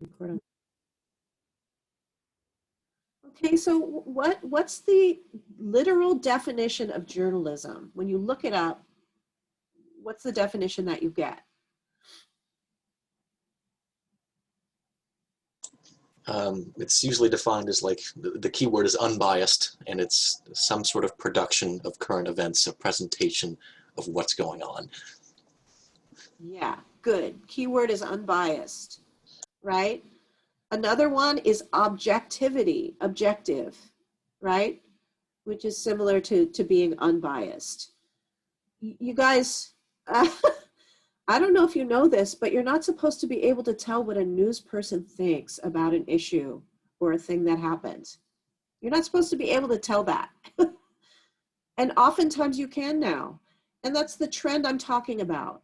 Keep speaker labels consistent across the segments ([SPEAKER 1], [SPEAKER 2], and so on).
[SPEAKER 1] Report. Okay, so what's the literal definition of journalism? When you look it up, what's the definition that you get?
[SPEAKER 2] It's usually defined as like the key word is unbiased, and it's some sort of production of current events, a presentation of what's going on.
[SPEAKER 1] Yeah, good. Keyword is unbiased, right? Another one is objectivity, objective, right? Which is similar to being unbiased. You guys, I don't know if you know this, but you're not supposed to be able to tell what a news person thinks about an issue or a thing that happened. You're not supposed to be able to tell that. And oftentimes you can now. And that's the trend I'm talking about.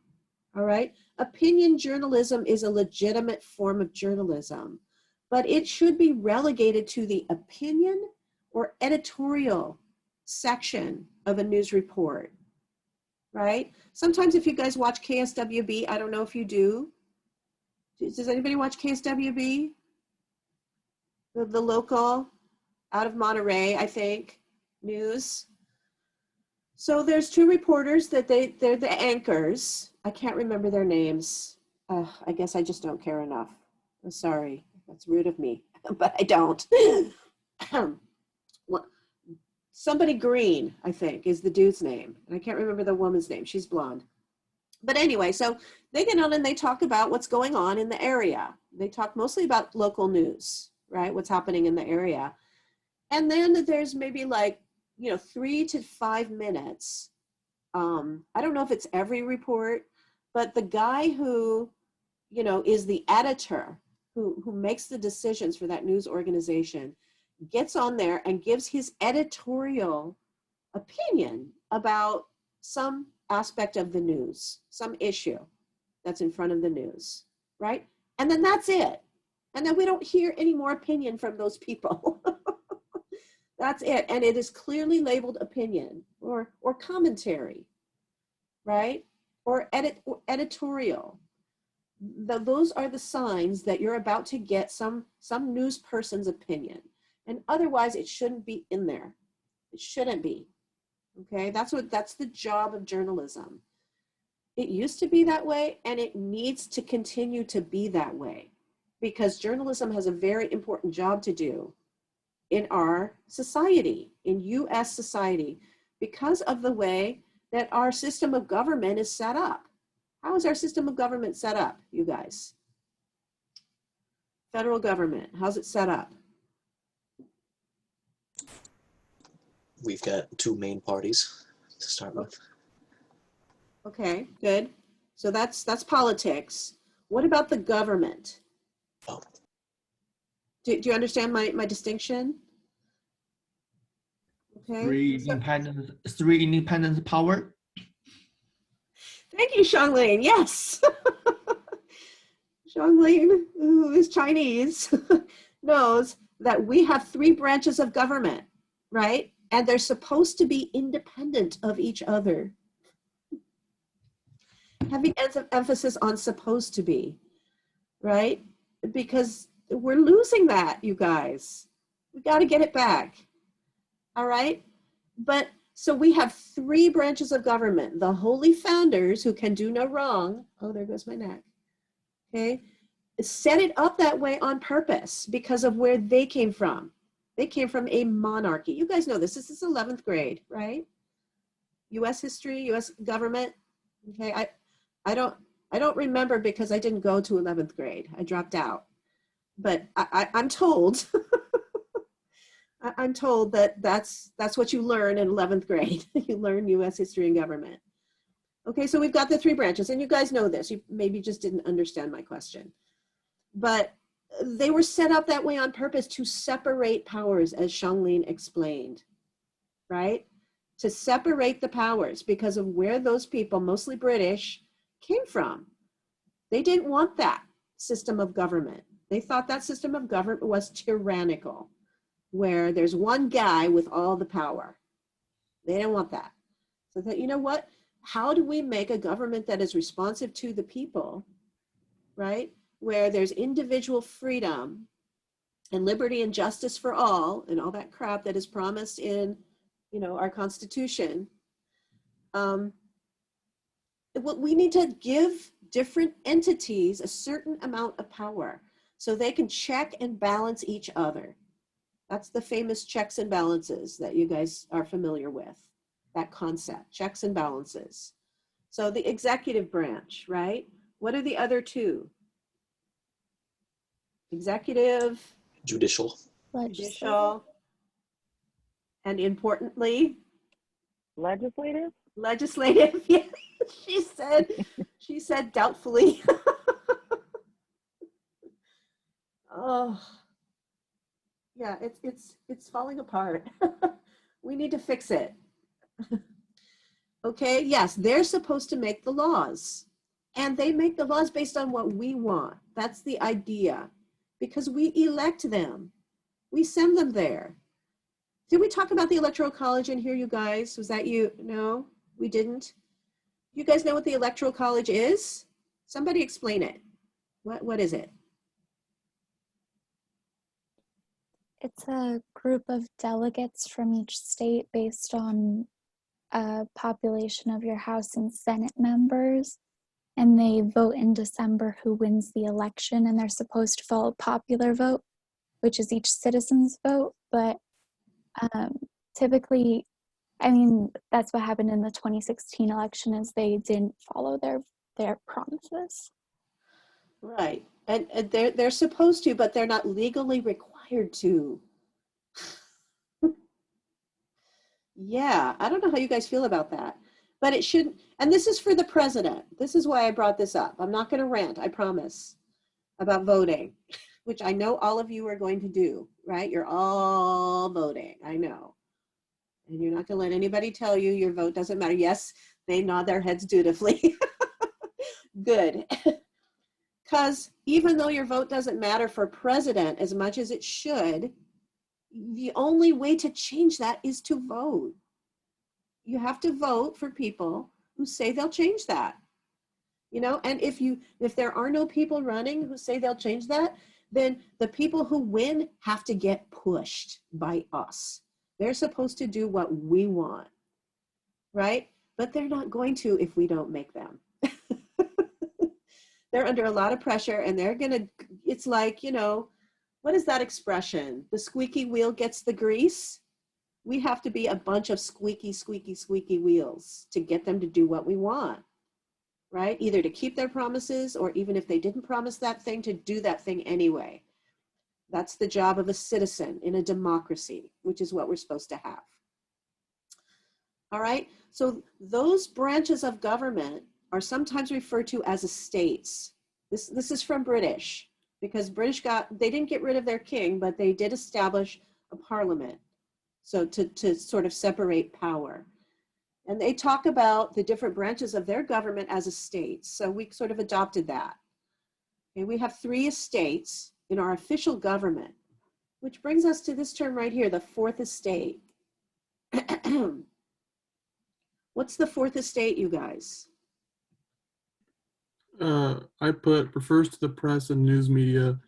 [SPEAKER 1] All right. Opinion journalism is a legitimate form of journalism, but it should be relegated to the opinion or editorial section of a news report. Right? Sometimes if you guys watch KSWB, I don't know if you do. Does anybody watch KSWB? The local out of Monterey, I think, news. So there's two reporters that they're the anchors. I can't remember their names. I guess I just don't care enough. I'm sorry. That's rude of me, but I don't. Somebody Green, I think, is the dude's name. And I can't remember the woman's name. She's blonde. But anyway, so they get on and they talk about what's going on in the area. They talk mostly about local news, right? What's happening in the area. And then there's maybe like, 3 to 5 minutes. I don't know if it's every report, but the guy who, is the editor who makes the decisions for that news organization gets on there and gives his editorial opinion about some aspect of the news, some issue that's in front of the news, right? And then that's it. And then we don't hear any more opinion from those people. That's it. And it is clearly labeled opinion or commentary, right? Or editorial. Those are the signs that you're about to get some news person's opinion. And otherwise it shouldn't be in there. It shouldn't be. Okay, that's the job of journalism. It used to be that way, and it needs to continue to be that way, because journalism has a very important job to do in our society, in US society, because of the way that our system of government is set up. How is our system of government set up, you guys? Federal government, how's it set up?
[SPEAKER 2] We've got two main parties to start with.
[SPEAKER 1] Okay, good. So that's politics. What about the government?
[SPEAKER 2] Oh.
[SPEAKER 1] Do you understand my distinction? Okay.
[SPEAKER 3] Three independent power.
[SPEAKER 1] Thank you, Xianglin. Yes. Xianglin, who is Chinese, knows that we have 3 branches of government, right? And they're supposed to be independent of each other. Heavy emphasis on supposed to be, right? Because we're losing that, you guys. We got to get it back. All right? But so we have 3 branches of government. The holy founders who can do no wrong. Oh, there goes my neck. Okay? Set it up that way on purpose because of where they came from. They came from a monarchy. You guys know this. This is 11th grade, right? US history, US government. Okay, I don't remember because I didn't go to 11th grade. I dropped out. But I'm told I'm told that that's what you learn in 11th grade. You learn US history and government. Okay, so we've got the 3 branches, and you guys know this. You maybe just didn't understand my question. But they were set up that way on purpose to separate powers, as Xianglin explained, right? To separate the powers because of where those people, mostly British, came from. They didn't want that system of government. They thought that system of government was tyrannical, where there's one guy with all the power. They didn't want that. So that, you know what? How do we make a government that is responsive to the people, right? where there's individual freedom and liberty and justice for all and all that crap that is promised in, you know, our Constitution, we need to give different entities a certain amount of power so they can check and balance each other. That's the famous checks and balances that you guys are familiar with, that concept, checks and balances. So the executive branch, right? What are the other two? Executive,
[SPEAKER 2] Judicial.
[SPEAKER 1] judicial, and importantly,
[SPEAKER 4] Legislative?
[SPEAKER 1] legislative. Yeah, she said doubtfully. Oh, yeah, it's falling apart. We need to fix it. Okay, yes, they're supposed to make the laws, and they make the laws based on what we want. That's the idea, because we elect them. We send them there. Did we talk about the Electoral College in here, you guys? Was that you? No, we didn't. You guys know what the Electoral College is? Somebody explain it. What is it?
[SPEAKER 5] It's a group of delegates from each state based on a population of your House and Senate members, and they vote in December who wins the election, and they're supposed to follow popular vote, which is each citizen's vote. But typically, I mean, that's what happened in the 2016 election, is they didn't follow their promises.
[SPEAKER 1] Right, and they're supposed to, but they're not legally required to. Yeah, I don't know how you guys feel about that, but it shouldn't. And this is for the president. This is why I brought this up. I'm not going to rant, I promise, about voting, which I know all of you are going to do, right? You're all voting, I know. And you're not going to let anybody tell you your vote doesn't matter. Yes, they nod their heads dutifully. Good. Because even though your vote doesn't matter for president as much as it should, the only way to change that is to vote. You have to vote for people who say they'll change that. You know, and if there are no people running who say they'll change that, then the people who win have to get pushed by us. They're supposed to do what we want, right? But they're not going to if we don't make them. They're under a lot of pressure, and they're gonna, it's like, you know, what is that expression? The squeaky wheel gets the grease. We have to be a bunch of squeaky, squeaky, squeaky wheels to get them to do what we want, right? Either to keep their promises, or even if they didn't promise that thing, to do that thing anyway. That's the job of a citizen in a democracy, which is what we're supposed to have. All right, so those branches of government are sometimes referred to as estates. This is from British, because they didn't get rid of their king, but they did establish a parliament. So to sort of separate power. And they talk about the different branches of their government as estates. So we sort of adopted that. Okay, we have 3 estates in our official government, which brings us to this term right here, the 4th estate. What's the 4th estate, you guys?
[SPEAKER 6] I put refers to the press and news media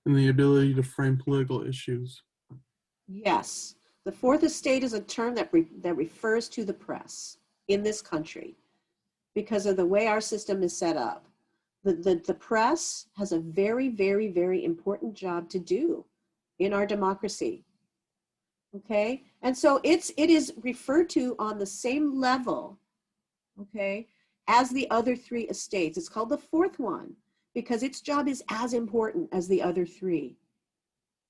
[SPEAKER 6] and the ability to frame political issues. Yes,
[SPEAKER 1] the 4th estate is a term that refers to the press in this country because of the way our system is set up. The press has a very, very, very important job to do in our democracy. Okay, and so it is referred to on the same level, okay, as the other 3 estates. It's called the 4th one because its job is as important as the other 3,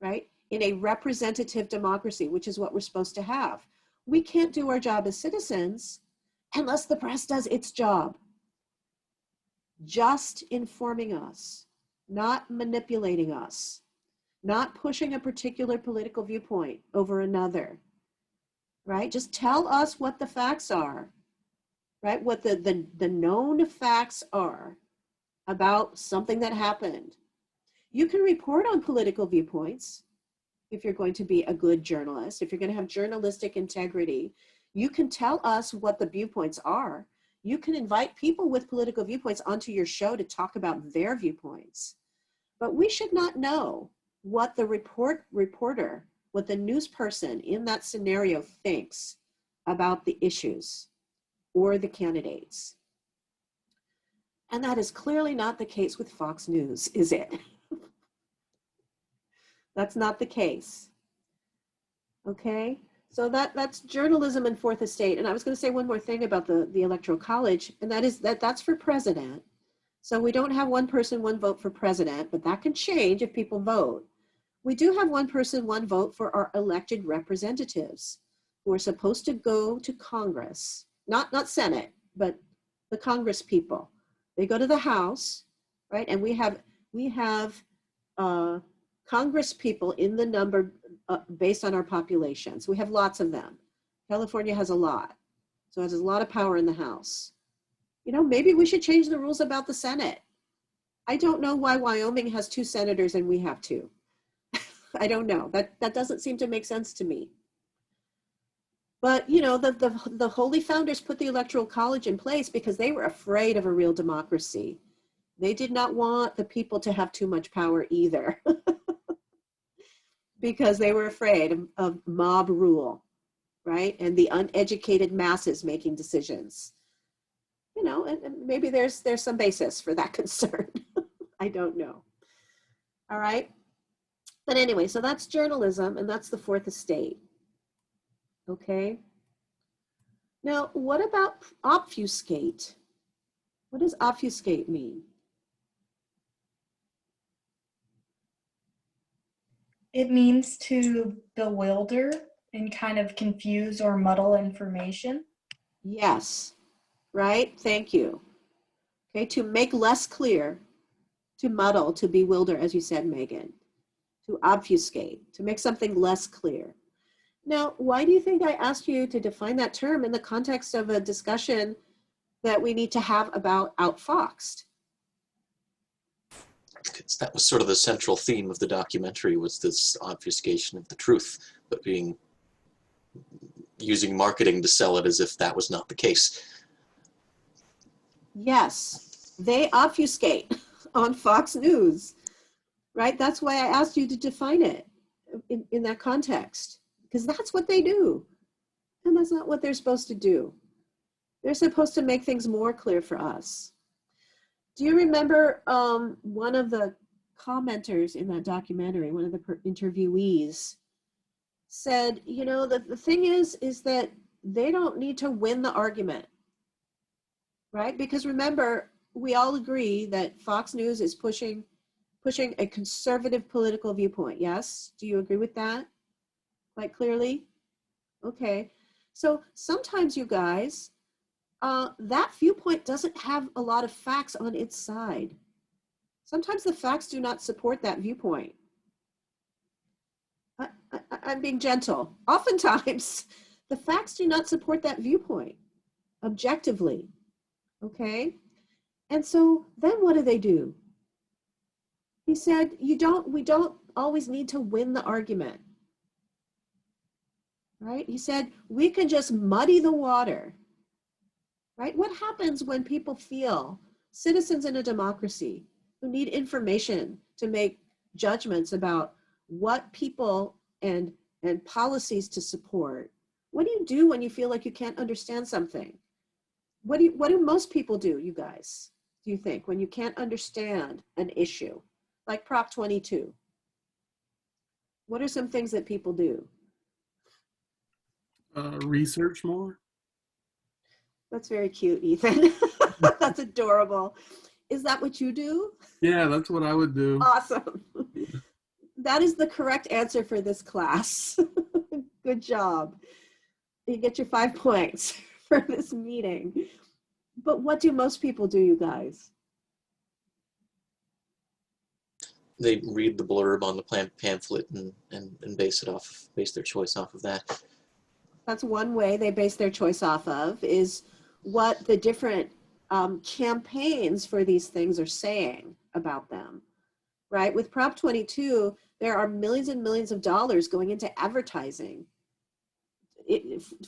[SPEAKER 1] right? In a representative democracy, which is what we're supposed to have. We can't do our job as citizens unless the press does its job. Just informing us, not manipulating us, not pushing a particular political viewpoint over another, right? Just tell us what the facts are, right? What the known facts are about something that happened. You can report on political viewpoints if you're going to be a good journalist, if you're going to have journalistic integrity. You can tell us what the viewpoints are. You can invite people with political viewpoints onto your show to talk about their viewpoints. But we should not know what the reporter, what the news person in that scenario thinks about the issues or the candidates. And that is clearly not the case with Fox News, is it? That's not the case. Okay, so that's journalism and fourth estate. And I was going to say one more thing about the Electoral College, and that is that's for president. So we don't have one person, one vote for president, but that can change if people vote. We do have one person, one vote for our elected representatives who are supposed to go to Congress, not Senate, but the Congress people. They go to the House, right? And we have Congress people in the number based on our population. So we have lots of them. California has a lot. So it has a lot of power in the House. You know, maybe we should change the rules about the Senate. I don't know why Wyoming has 2 senators and we have 2. I don't know. That doesn't seem to make sense to me. But, you know, the Holy Founders put the Electoral College in place because they were afraid of a real democracy. They did not want the people to have too much power either. Because they were afraid of mob rule, right? And the uneducated masses making decisions. You know, and maybe there's some basis for that concern. I don't know. All right. But anyway, so that's journalism and that's the fourth estate. Okay. Now, what about obfuscate? What does obfuscate mean?
[SPEAKER 7] It means to bewilder and kind of confuse or muddle information.
[SPEAKER 1] Yes, right? Thank you. Okay, to make less clear, to muddle, to bewilder, as you said, Megan, to obfuscate, to make something less clear. Now, why do you think I asked you to define that term in the context of a discussion that we need to have about outfoxed?
[SPEAKER 2] Because that was sort of the central theme of the documentary, was this obfuscation of the truth, but using marketing to sell it as if that was not the case.
[SPEAKER 1] Yes, they obfuscate on Fox News, right? That's why I asked you to define it in that context, because that's what they do. And that's not what they're supposed to do. They're supposed to make things more clear for us. Do you remember one of the commenters in that documentary, one of the interviewees said, you know, the thing is that they don't need to win the argument, right? Because remember, we all agree that Fox News is pushing a conservative political viewpoint. Yes? Do you agree with that quite clearly? Okay. So sometimes, you guys, that viewpoint doesn't have a lot of facts on its side. Sometimes the facts do not support that viewpoint. I'm being gentle. Oftentimes, the facts do not support that viewpoint objectively, okay? And so then what do? He said, we don't always need to win the argument, right? He said, we can just muddy the water. Right? What happens when people feel, citizens in a democracy who need information to make judgments about what people and policies to support? What do you do when you feel like you can't understand something? What do most people do, you guys, do you think, when you can't understand an issue like Prop 22? What are some things that people do?
[SPEAKER 6] Research more.
[SPEAKER 1] That's very cute, Ethan. That's adorable. Is that what you do?
[SPEAKER 6] Yeah, that's what I would do.
[SPEAKER 1] Awesome. That is the correct answer for this class. Good job. You get your 5 points for this meeting. But what do most people do, you guys?
[SPEAKER 2] They read the blurb on the pamphlet and base their choice off of that.
[SPEAKER 1] That's one way they base their choice off of, is what the different campaigns for these things are saying about them, right? With Prop 22, there are millions and millions of dollars going into advertising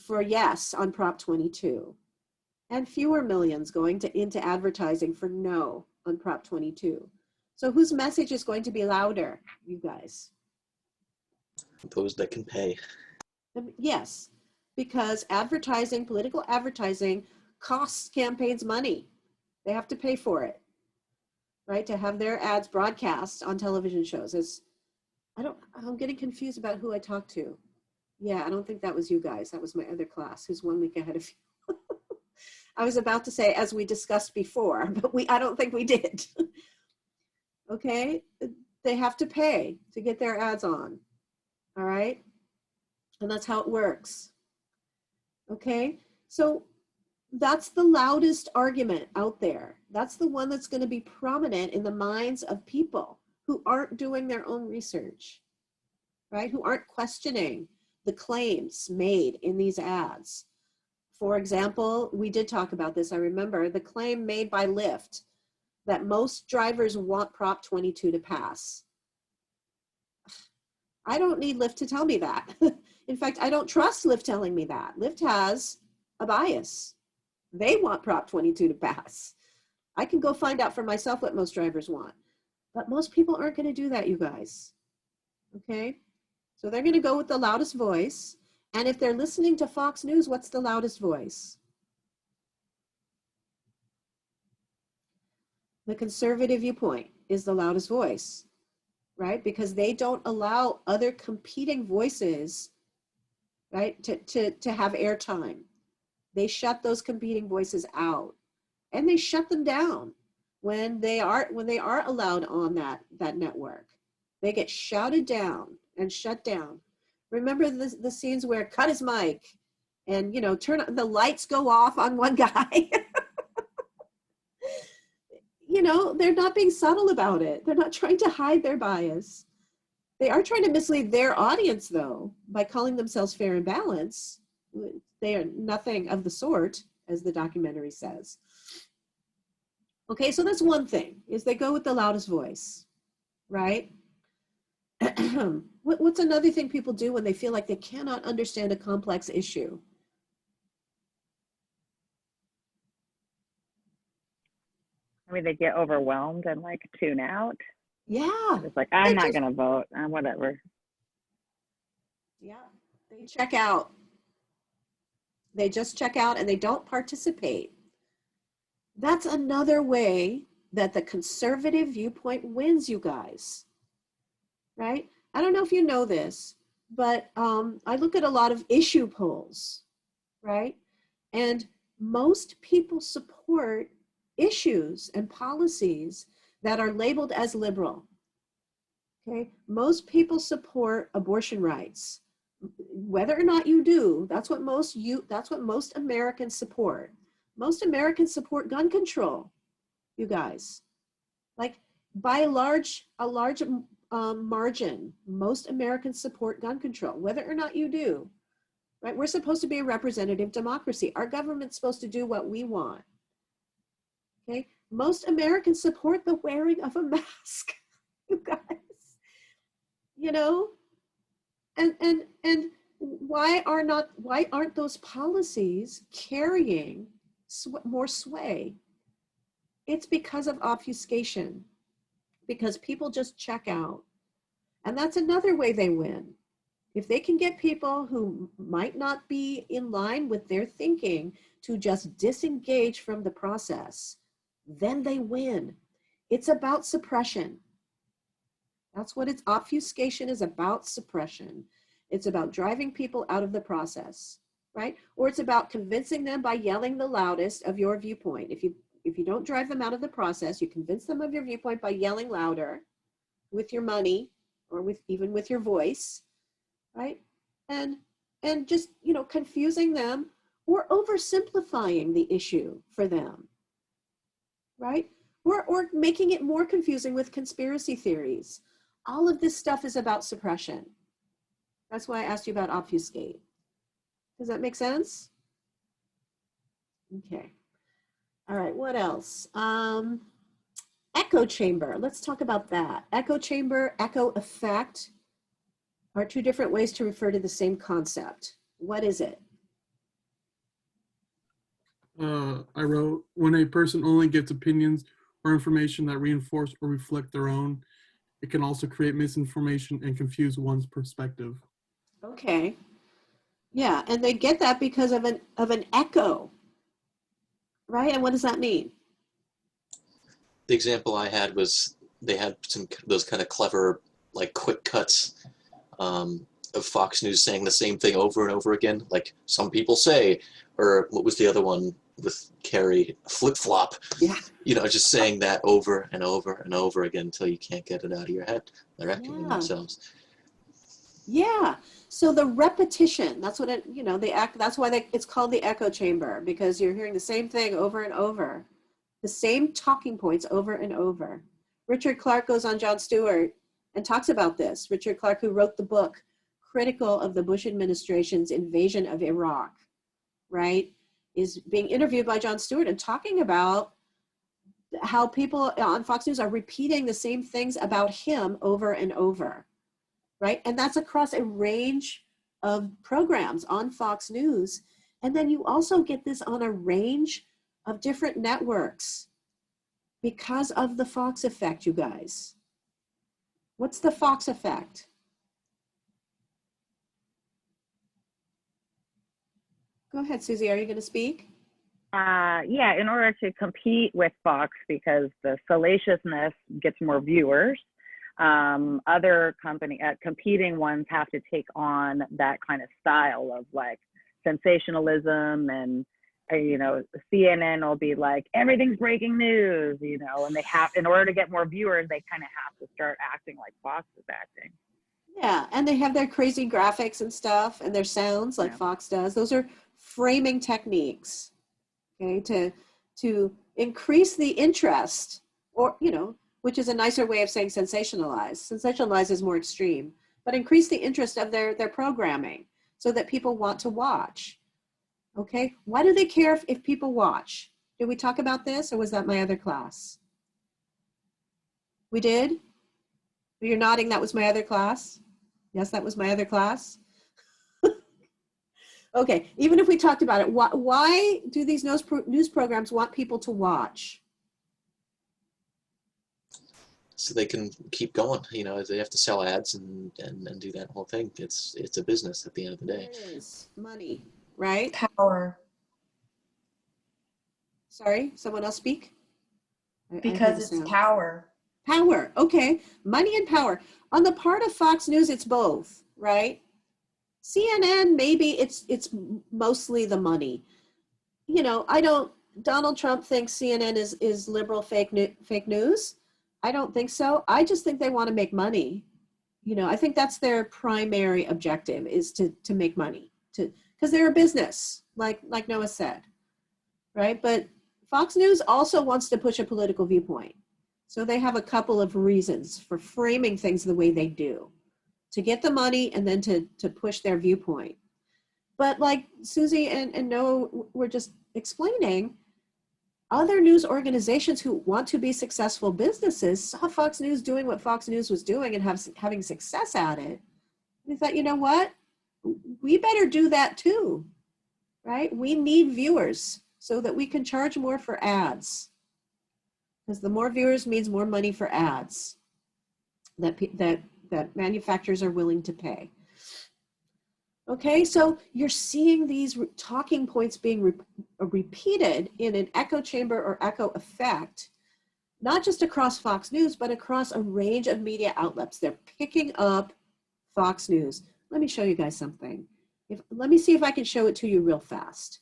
[SPEAKER 1] for yes on Prop 22, and fewer millions going into advertising for no on Prop 22. So whose message is going to be louder, you guys?
[SPEAKER 2] Those that can pay.
[SPEAKER 1] Yes, because advertising, political advertising costs campaigns money. They have to pay for it, right? To have their ads broadcast on television shows. I'm getting confused about who I talked to. Yeah, I don't think that was you guys. That was my other class who's 1 week ahead of you. I was about to say, as we discussed before, but I don't think we did. Okay, they have to pay to get their ads on. All right, and that's how it works. Okay, so that's the loudest argument out there. That's the one that's going to be prominent in the minds of people who aren't doing their own research, right? Who aren't questioning the claims made in these ads. For example, we did talk about this. I remember the claim made by Lyft that most drivers want Prop 22 to pass. I don't need Lyft to tell me that. In fact, I don't trust Lyft telling me that. Lyft has a bias. They want Prop 22 to pass. I can go find out for myself what most drivers want. But most people aren't going to do that, you guys. Okay? So they're going to go with the loudest voice. And if they're listening to Fox News, what's the loudest voice? The conservative viewpoint is the loudest voice, right? Because they don't allow other competing voices, right, to have airtime. They shut those competing voices out, and they shut them down when they are allowed on that network. They get shouted down and shut down. Remember the scenes where cut his mic and, you know, the lights go off on one guy. You know, they're not being subtle about it. They're not trying to hide their bias. They are trying to mislead their audience, though, by calling themselves fair and balanced. They are nothing of the sort, as the documentary says. Okay, so that's one thing, is they go with the loudest voice, right? What's another thing people do when they feel like they cannot understand a complex issue?
[SPEAKER 4] I mean, they get overwhelmed and like tune out.
[SPEAKER 1] Yeah.
[SPEAKER 4] It's like, I'm not going to vote. Whatever.
[SPEAKER 1] Yeah, they check out. They just check out and they don't participate. That's another way that the conservative viewpoint wins, you guys, right? I don't know if you know this, but I look at a lot of issue polls, right? And most people support issues and policies that are labeled as liberal. Okay, most people support abortion rights. Whether or not you do, that's what most Americans support. Most Americans support gun control, you guys. Like by a large margin, most Americans support gun control, whether or not you do. Right? We're supposed to be a representative democracy. Our government's supposed to do what we want. Okay, most Americans support the wearing of a mask, you guys. You know, and why aren't those policies carrying more sway? It's because of obfuscation, because people just check out, and that's another way they win. If they can get people who might not be in line with their thinking to just disengage from the process, then they win. It's about suppression. That's what obfuscation is about, suppression. It's about driving people out of the process, right? Or it's about convincing them by yelling the loudest of your viewpoint. If you don't drive them out of the process, you convince them of your viewpoint by yelling louder with your money or even with your voice, right? And just, you know, confusing them or oversimplifying the issue for them, right? Or making it more confusing with conspiracy theories. All of this stuff is about suppression. That's why I asked you about obfuscate. Does that make sense? Okay. All right, what else? Echo chamber, let's talk about that. Echo chamber, echo effect are two different ways to refer to the same concept. What is it?
[SPEAKER 6] I wrote, when a person only gets opinions or information that reinforce or reflect their own. It can also create misinformation and confuse one's perspective.
[SPEAKER 1] Okay. Yeah, and they get that because of an echo, right? And what does that mean?
[SPEAKER 2] The example I had was they had those kind of clever, like, quick cuts of Fox News saying the same thing over and over again, like some people say, or what was the other one with Carrie, flip-flop.
[SPEAKER 1] Yeah.
[SPEAKER 2] You know, just saying that over and over and over again until you can't get it out of your head. They're echoing
[SPEAKER 1] Yeah.
[SPEAKER 2] themselves.
[SPEAKER 1] Yeah. So the repetition, that's what that's why it's called the echo chamber, because you're hearing the same thing over and over, the same talking points over and over. Richard Clark goes on Jon Stewart and talks about this. Richard Clark, who wrote the book critical of the Bush administration's invasion of Iraq, right, is being interviewed by Jon Stewart and talking about how people on Fox News are repeating the same things about him over and over, right? And that's across a range of programs on Fox News. And then you also get this on a range of different networks because of the Fox effect, you guys. What's the Fox effect? Go ahead, Susie, are you going to speak?
[SPEAKER 4] Yeah, in order to compete with Fox, because the salaciousness gets more viewers, other competing ones have to take on that kind of style of like sensationalism, and CNN will be like, everything's breaking news, and they have, in order to get more viewers, they kind of have to start acting like Fox is acting.
[SPEAKER 1] Yeah, and they have their crazy graphics and stuff and their sounds like Fox does. Those are framing techniques, okay, to increase the interest, or, which is a nicer way of saying sensationalize. Sensationalize is more extreme, but increase the interest of their programming so that people want to watch. Okay, why do they care if people watch? Did we talk about this, or was that my other class? We did? You're nodding, that was my other class? Yes, that was my other class. Okay, even if we talked about it, why do these news programs want people to watch?
[SPEAKER 2] So they can keep going. They have to sell ads and do that whole thing. It's a business at the end of the day.
[SPEAKER 1] There it is, money, right?
[SPEAKER 7] Power.
[SPEAKER 1] Sorry, someone else speak?
[SPEAKER 7] Because it's power.
[SPEAKER 1] Power, okay, money and power. On the part of Fox News, it's both, right? CNN, maybe it's mostly the money. Donald Trump thinks CNN is liberal fake news. I don't think so. I just think they want to make money. I think that's their primary objective, is to make money, because they're a business, like Noah said, right? But Fox News also wants to push a political viewpoint. So they have a couple of reasons for framing things the way they do, to get the money and then to push their viewpoint. But like Susie and Noah were just explaining, other news organizations who want to be successful businesses saw Fox News doing what Fox News was doing and having success at it. They thought, you know what? We better do that too, right? We need viewers so that we can charge more for ads. Because the more viewers means more money for ads that manufacturers are willing to pay. Okay, so you're seeing these talking points being repeated in an echo chamber or echo effect, not just across Fox News, but across a range of media outlets. They're picking up Fox News. Let me show you guys something. Let me see if I can show it to you real fast.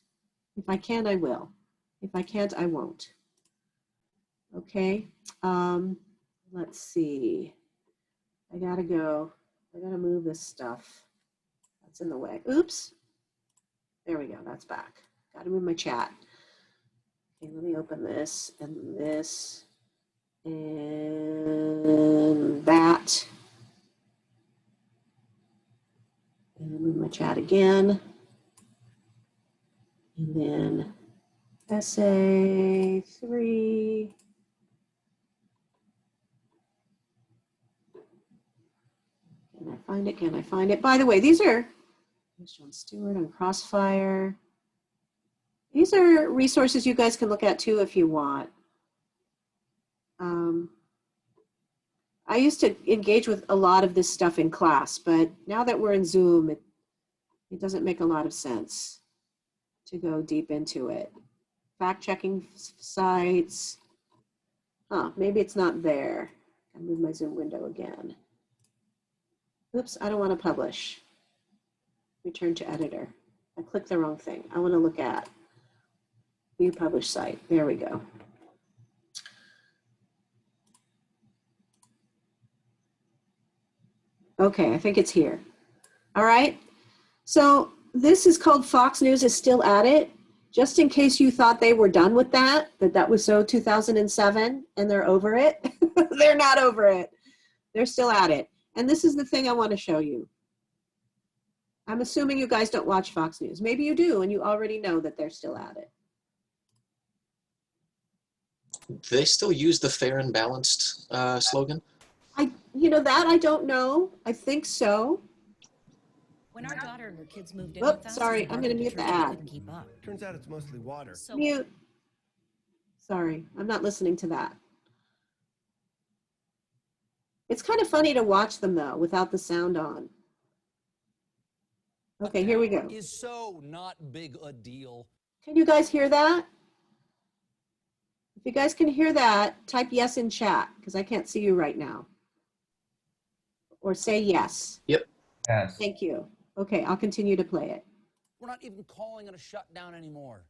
[SPEAKER 1] If I can, I will. If I can't, I won't. Okay, let's see. I gotta move this stuff. That's in the way. Oops. There we go, that's back. Gotta move my chat. Okay, let me open this and this and that. And move my chat again. And then essay 3. Can I find it? Can I find it? By the way, these are Jon Stewart on Crossfire. These are resources you guys can look at too if you want. I used to engage with a lot of this stuff in class, but now that we're in Zoom, it doesn't make a lot of sense to go deep into it. Fact-checking sites. Maybe it's not there. I'll move my Zoom window again. Oops, I don't want to publish. Return to editor. I clicked the wrong thing. I want to look at view publish site. There we go. Okay, I think it's here. All right. So this is called Fox News is still at it. Just in case you thought they were done with that was so 2007 and they're over it. They're not over it. They're still at it. And this is the thing I want to show you. I'm assuming you guys don't watch Fox News. Maybe you do, and you already know that they're still at it.
[SPEAKER 2] Do they still use the fair and balanced slogan?
[SPEAKER 1] That I don't know. I think so.
[SPEAKER 8] When our daughter and her kids moved in
[SPEAKER 1] Oops,
[SPEAKER 8] with us,
[SPEAKER 1] sorry,
[SPEAKER 8] the
[SPEAKER 1] I'm gonna mute the ad.
[SPEAKER 8] couldn't keep up.
[SPEAKER 9] Turns out it's mostly water.
[SPEAKER 8] So
[SPEAKER 1] Mute. Sorry, I'm not listening to that. It's kind of funny to watch them though, without the sound on. Okay, here we go.
[SPEAKER 10] Is so not big a deal.
[SPEAKER 1] Can you guys hear that? If you guys can hear that, type yes in chat, because I can't see you right now. Or say yes.
[SPEAKER 2] Yep.
[SPEAKER 3] Yes.
[SPEAKER 1] Thank you. Okay, I'll continue to play it.
[SPEAKER 10] We're not even calling it a shutdown anymore.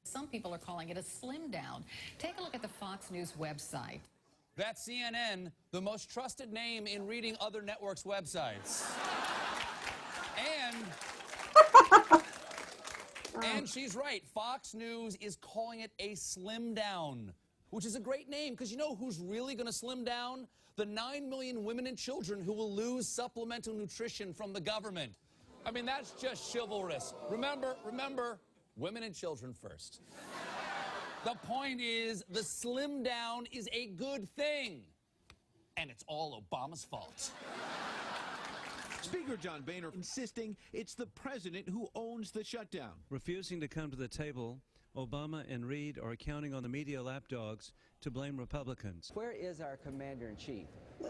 [SPEAKER 8] some people are calling it a slim down. Take a look at the Fox News website.
[SPEAKER 10] That's CNN, the most trusted name in reading other networks' websites. And she's right. Fox News is calling it a slim down, which is a great name because you know who's really going to slim down? The 9 million women and children who will lose supplemental nutrition from the government. I mean, that's just chivalrous. Remember, women and children first. The point is, the slim down is a good thing. And it's all Obama's fault.
[SPEAKER 11] Speaker John Boehner insisting it's the president who owns the shutdown.
[SPEAKER 12] Refusing to come to the table, Obama and Reid are counting on the media lapdogs to blame Republicans.
[SPEAKER 13] Where is our commander-in-chief?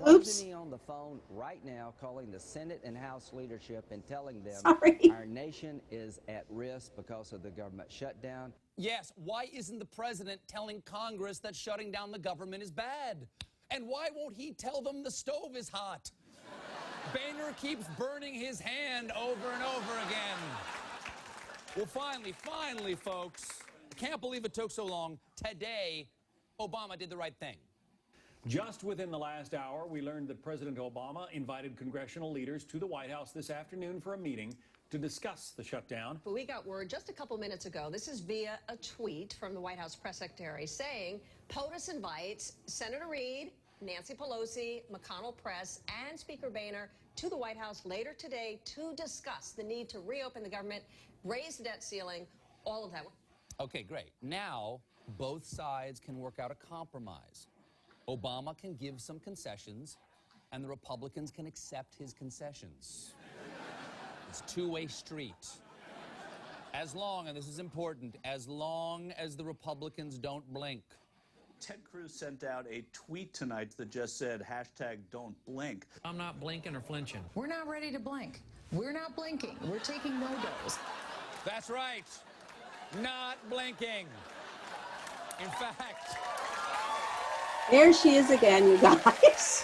[SPEAKER 1] Oops.
[SPEAKER 13] Isn't he on the phone right now calling the Senate and House leadership and telling them our nation is at risk because of the government shutdown?
[SPEAKER 10] Yes, why isn't the president telling Congress that shutting down the government is bad? And why won't he tell them the stove is hot? Boehner keeps burning his hand over and over again. Well, finally, folks, I can't believe it took so long. Today, Obama did the right thing.
[SPEAKER 14] Just within the last hour, we learned that President Obama invited congressional leaders to the White House this afternoon for a meeting to discuss the shutdown.
[SPEAKER 15] But we got word just a couple minutes ago. This is via a tweet from the White House press secretary saying POTUS invites Senator Reid, Nancy Pelosi, McConnell Press, and Speaker Boehner to the White House later today to discuss the need to reopen the government, raise the debt ceiling, all of that.
[SPEAKER 10] Okay, great. Now, both sides can work out a compromise. Obama can give some concessions, and the Republicans can accept his concessions. It's a two-way street. As long, and this is important, as long as the Republicans don't blink.
[SPEAKER 16] Ted Cruz sent out a tweet tonight that just said, #Don'tBlink.
[SPEAKER 17] I'm not blinking or flinching.
[SPEAKER 8] We're not ready to blink. We're not blinking. We're taking no-dos.
[SPEAKER 10] That's right. Not blinking. In fact...
[SPEAKER 1] There she is again, you guys.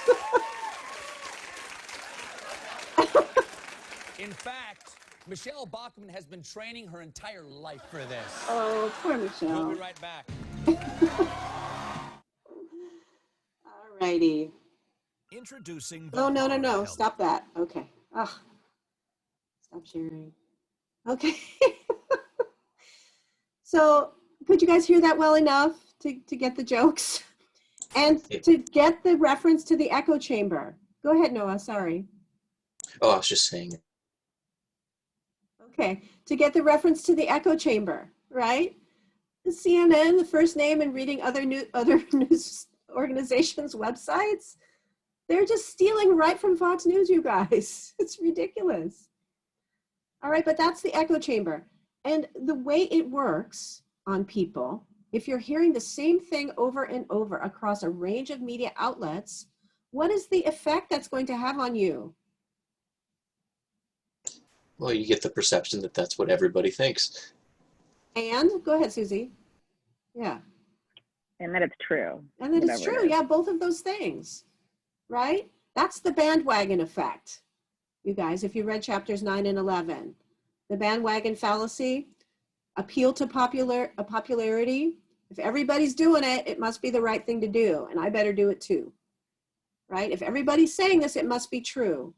[SPEAKER 10] In fact, Michelle Bachmann has been training her entire life for this.
[SPEAKER 1] Oh, poor Michelle.
[SPEAKER 10] We'll be right back.
[SPEAKER 1] All righty.
[SPEAKER 18] Introducing
[SPEAKER 1] Oh, no. Stop that. Okay. Ugh. Stop sharing. Okay. So, could you guys hear that well enough to get the jokes? And to get the reference to the echo chamber. Go ahead, Noah, sorry.
[SPEAKER 2] Oh, I was just saying.
[SPEAKER 1] Okay, to get the reference to the echo chamber, right? The CNN, the first name, and reading other news organizations' websites, they're just stealing right from Fox News, you guys. It's ridiculous. All right, but that's the echo chamber. And the way it works on people, if you're hearing the same thing over and over across a range of media outlets, what is the effect that's going to have on you?
[SPEAKER 2] Well, you get the perception that that's what everybody thinks.
[SPEAKER 1] And go ahead, Susie. Yeah.
[SPEAKER 4] And that it's true.
[SPEAKER 1] And that it's
[SPEAKER 4] whatever it
[SPEAKER 1] true.
[SPEAKER 4] is.
[SPEAKER 1] Yeah, both of those things, right? That's the bandwagon effect. You guys, if you read chapters 9 and 11, the bandwagon fallacy, appeal to popularity. If everybody's doing it, it must be the right thing to do, and I better do it too, right? If everybody's saying this, it must be true.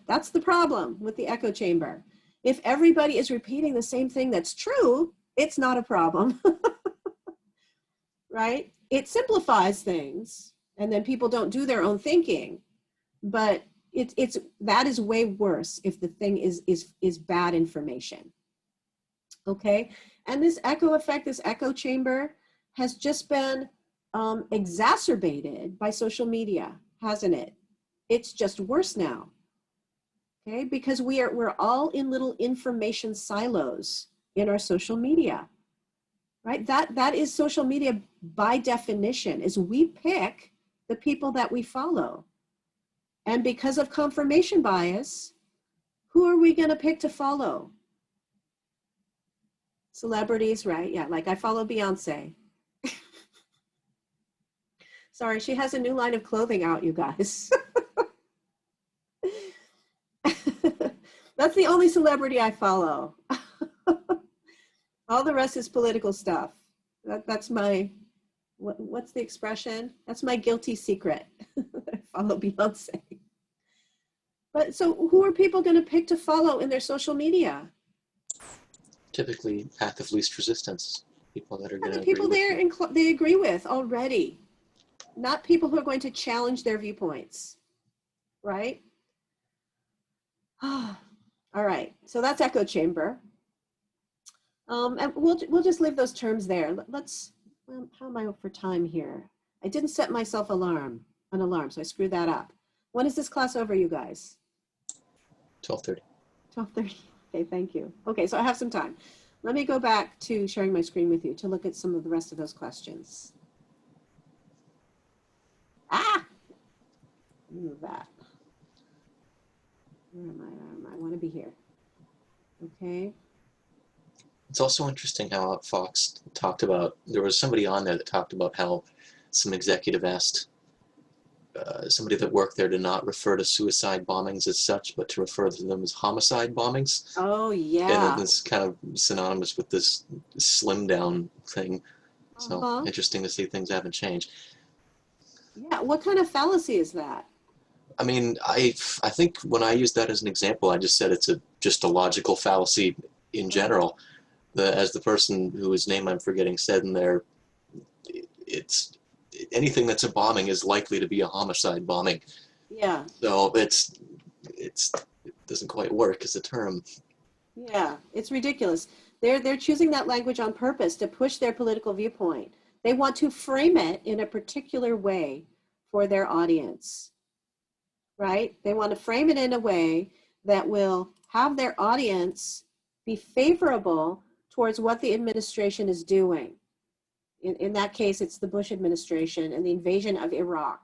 [SPEAKER 1] That's the problem with the echo chamber. If everybody is repeating the same thing that's true, it's not a problem, right? It simplifies things, and then people don't do their own thinking, but that is way worse if the thing is bad information. Okay, and this echo effect, this echo chamber, has just been exacerbated by social media, hasn't it? It's just worse now. Okay, because we're all in little information silos in our social media, right? That is social media by definition, is we pick the people that we follow. And because of confirmation bias, who are we going to pick to follow? Celebrities, right? Yeah, like I follow Beyonce. Sorry, she has a new line of clothing out, you guys. That's the only celebrity I follow. All the rest is political stuff. That's my, what's the expression? That's my guilty secret. I follow Beyonce. But so who are people going to pick to follow in their social media?
[SPEAKER 2] Typically, path of least resistance. People that are going to
[SPEAKER 1] people they agree with already. Not people who are going to challenge their viewpoints, right? All right, so that's echo chamber. And we'll just leave those terms there. Let's, how am I for time here? I didn't set myself an alarm, so I screwed that up. When is this class over, you guys?
[SPEAKER 2] 12:30.
[SPEAKER 1] 12:30, okay, thank you. Okay, so I have some time. Let me go back to sharing my screen with you to look at some of the rest of those questions. Move that. Where am I? I want to be here. Okay.
[SPEAKER 2] It's also interesting how Fox talked about, there was somebody on there that talked about how some executive asked somebody that worked there to not refer to suicide bombings as such, but to refer to them as homicide bombings.
[SPEAKER 1] Oh, yeah.
[SPEAKER 2] And it's kind of synonymous with this slim down thing. So interesting to see things haven't changed.
[SPEAKER 1] Yeah, what kind of fallacy is that?
[SPEAKER 2] I mean, I think when I used that as an example, I just said it's just a logical fallacy in general. As the person whose name I'm forgetting said in there, it's anything that's a bombing is likely to be a homicide bombing.
[SPEAKER 1] Yeah.
[SPEAKER 2] So it doesn't quite work as a term.
[SPEAKER 1] Yeah, it's ridiculous. They're choosing that language on purpose to push their political viewpoint. They want to frame it in a particular way for their audience, right? They want to frame it in a way that will have their audience be favorable towards what the administration is doing. In that case, it's the Bush administration and the invasion of Iraq,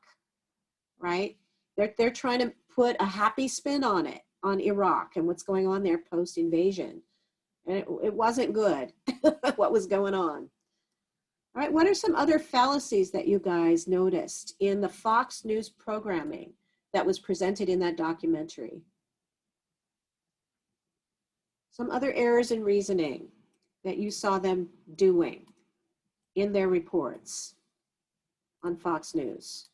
[SPEAKER 1] right? They're trying to put a happy spin on it, on Iraq and what's going on there post-invasion. And it wasn't good, what was going on. All right, what are some other fallacies that you guys noticed in the Fox News programming that was presented in that documentary? Some other errors in reasoning that you saw them doing in their reports on Fox News.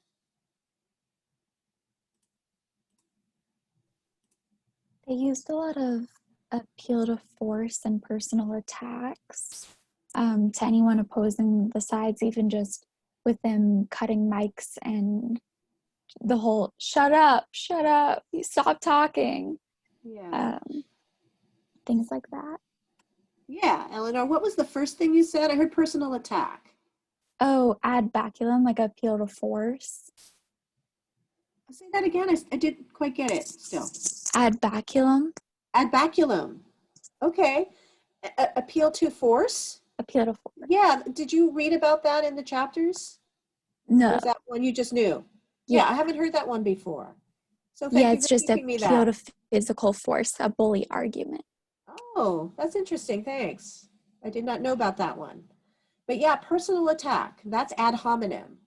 [SPEAKER 5] They used a lot of appeal to force and personal attacks to anyone opposing the sides, even just with them cutting mics and the whole shut up, you stop talking.
[SPEAKER 1] Yeah.
[SPEAKER 5] Things like that.
[SPEAKER 1] Yeah, Eleanor, what was the first thing you said? I heard personal attack.
[SPEAKER 5] Oh, ad baculum, like appeal to force.
[SPEAKER 1] Say that again. I didn't quite get it still.
[SPEAKER 5] Ad baculum.
[SPEAKER 1] Ad baculum. Okay. Appeal to force?
[SPEAKER 5] appeal to force.
[SPEAKER 1] Yeah, did you read about that in the chapters?
[SPEAKER 5] No.
[SPEAKER 1] Or is that one you just knew?
[SPEAKER 5] Yeah.
[SPEAKER 1] I haven't heard that one before. So thank
[SPEAKER 5] Yeah,
[SPEAKER 1] you
[SPEAKER 5] it's
[SPEAKER 1] for
[SPEAKER 5] just
[SPEAKER 1] teaching me
[SPEAKER 5] appeal
[SPEAKER 1] that.
[SPEAKER 5] to physical force, a bully argument.
[SPEAKER 1] Oh, that's interesting. Thanks. I did not know about that one. But yeah, personal attack, that's ad hominem,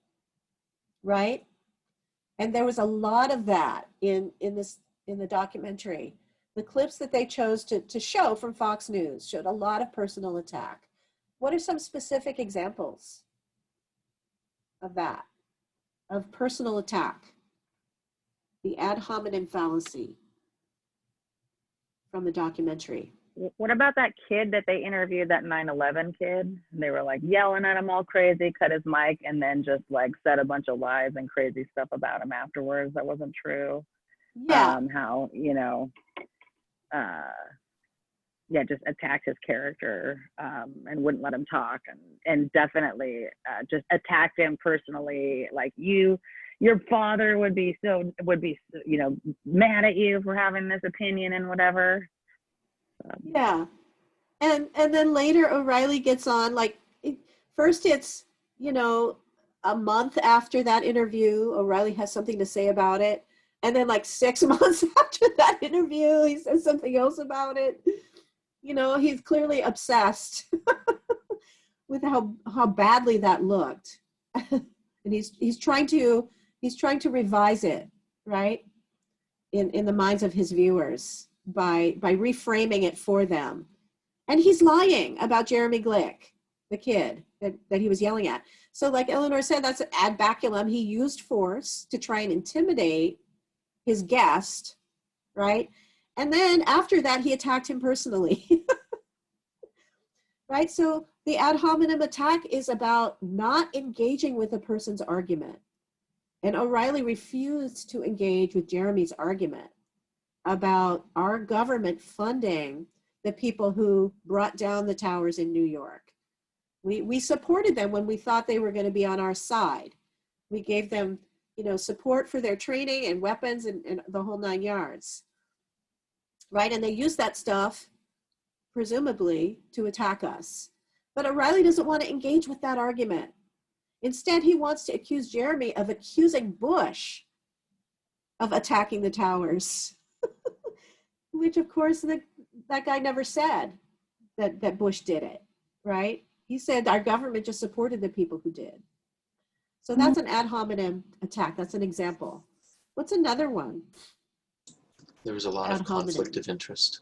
[SPEAKER 1] right? And there was a lot of that in the documentary. The clips that they chose to show from Fox News showed a lot of personal attack. What are some specific examples of that, of personal attack? The ad hominem fallacy from the documentary.
[SPEAKER 4] What about that kid that they interviewed, that 9/11 kid? And they were like yelling at him all crazy, cut his mic, and then just like said a bunch of lies and crazy stuff about him afterwards that wasn't true.
[SPEAKER 1] Yeah.
[SPEAKER 4] How, you know, just attacked his character and wouldn't let him talk, and definitely just attacked him personally. Like your father would be you know, mad at you for having this opinion and whatever.
[SPEAKER 1] Yeah. And then later O'Reilly gets on, like, first it's, you know, a month after that interview, O'Reilly has something to say about it. And then like 6 months after that interview, he says something else about it. You know, he's clearly obsessed with how badly that looked. And he's trying to revise it, right? In the minds of his viewers by reframing it for them. And he's lying about Jeremy Glick, the kid that he was yelling at. So like Eleanor said, that's ad baculum. He used force to try and intimidate his guest, right? And then after that, he attacked him personally. Right? So the ad hominem attack is about not engaging with a person's argument. And O'Reilly refused to engage with Jeremy's argument about our government funding the people who brought down the towers in New York. We supported them when we thought they were going to be on our side. We gave them, you know, support for their training and weapons and the whole 9 yards. Right? And they used that stuff, presumably, to attack us. But O'Reilly doesn't want to engage with that argument. Instead, he wants to accuse Jeremy of accusing Bush of attacking the towers, which of course that guy never said that Bush did it, right? He said our government just supported the people who did. So that's an ad hominem attack. That's an example. What's another one?
[SPEAKER 2] There was a lot of conflict of interest.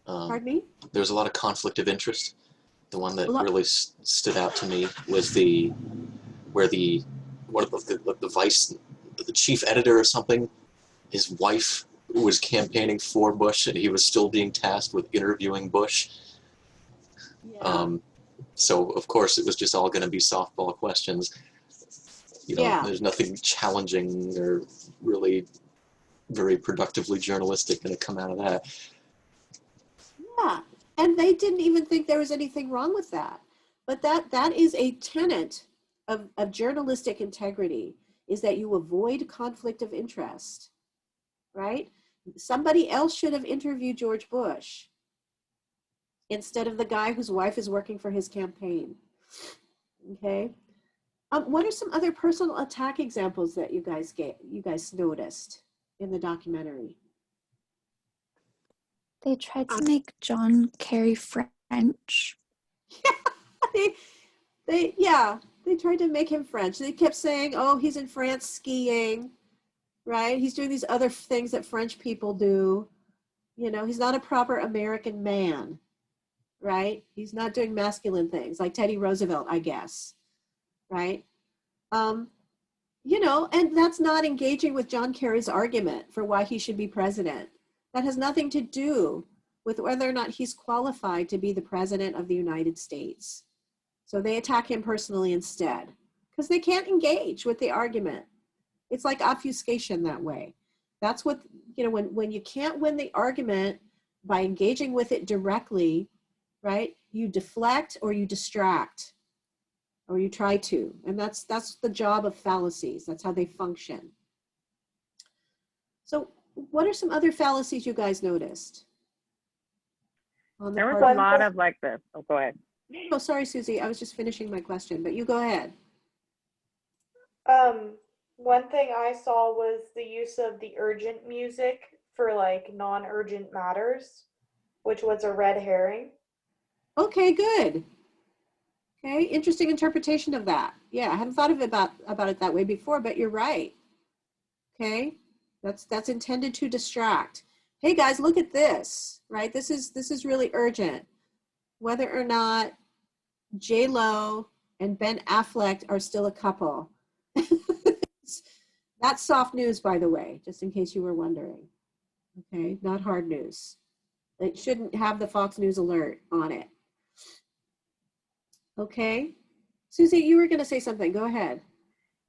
[SPEAKER 1] Pardon me?
[SPEAKER 2] There was a lot of conflict of interest. The one that really stood out to me was where the chief editor or something, his wife was campaigning for Bush and he was still being tasked with interviewing Bush.
[SPEAKER 1] Yeah.
[SPEAKER 2] So of course it was just all going to be softball questions. You know, there's nothing challenging or really very productively journalistic going to come out of that.
[SPEAKER 1] Yeah, and they didn't even think there was anything wrong with that. But that is a tenet of journalistic integrity, is that you avoid conflict of interest, right? Somebody else should have interviewed George Bush instead of the guy whose wife is working for his campaign. Okay. What are some other personal attack examples that you guys noticed in the documentary?
[SPEAKER 5] They tried to make John Kerry French.
[SPEAKER 1] They tried to make him French. They kept saying, oh, he's in France skiing, right? He's doing these other things that French people do. You know, he's not a proper American man, right? He's not doing masculine things like Teddy Roosevelt, I guess, right? You know, and that's not engaging with John Kerry's argument for why he should be president. That has nothing to do with whether or not he's qualified to be the president of the United States. So they attack him personally instead because they can't engage with the argument. It's like obfuscation that way. That's what, you know, when you can't win the argument by engaging with it directly, right? You deflect or you distract, or you try to. And that's the job of fallacies. That's how they function. So what are some other fallacies you guys noticed?
[SPEAKER 4] There was a lot of like this. Oh, go ahead.
[SPEAKER 1] Oh, sorry, Susie. I was just finishing my question, but you go ahead.
[SPEAKER 7] One thing I saw was the use of the urgent music for like non-urgent matters, which was a red herring.
[SPEAKER 1] Okay, good. Okay, interesting interpretation of that. Yeah, I hadn't thought of it about it that way before, but you're right. Okay, that's intended to distract. Hey guys, look at this, right? This is really urgent. Whether or not J-Lo and Ben Affleck are still a couple. That's soft news, by the way, just in case you were wondering. Okay, not hard news. It shouldn't have the Fox News alert on it. Okay, Susie, you were going to say something. Go ahead.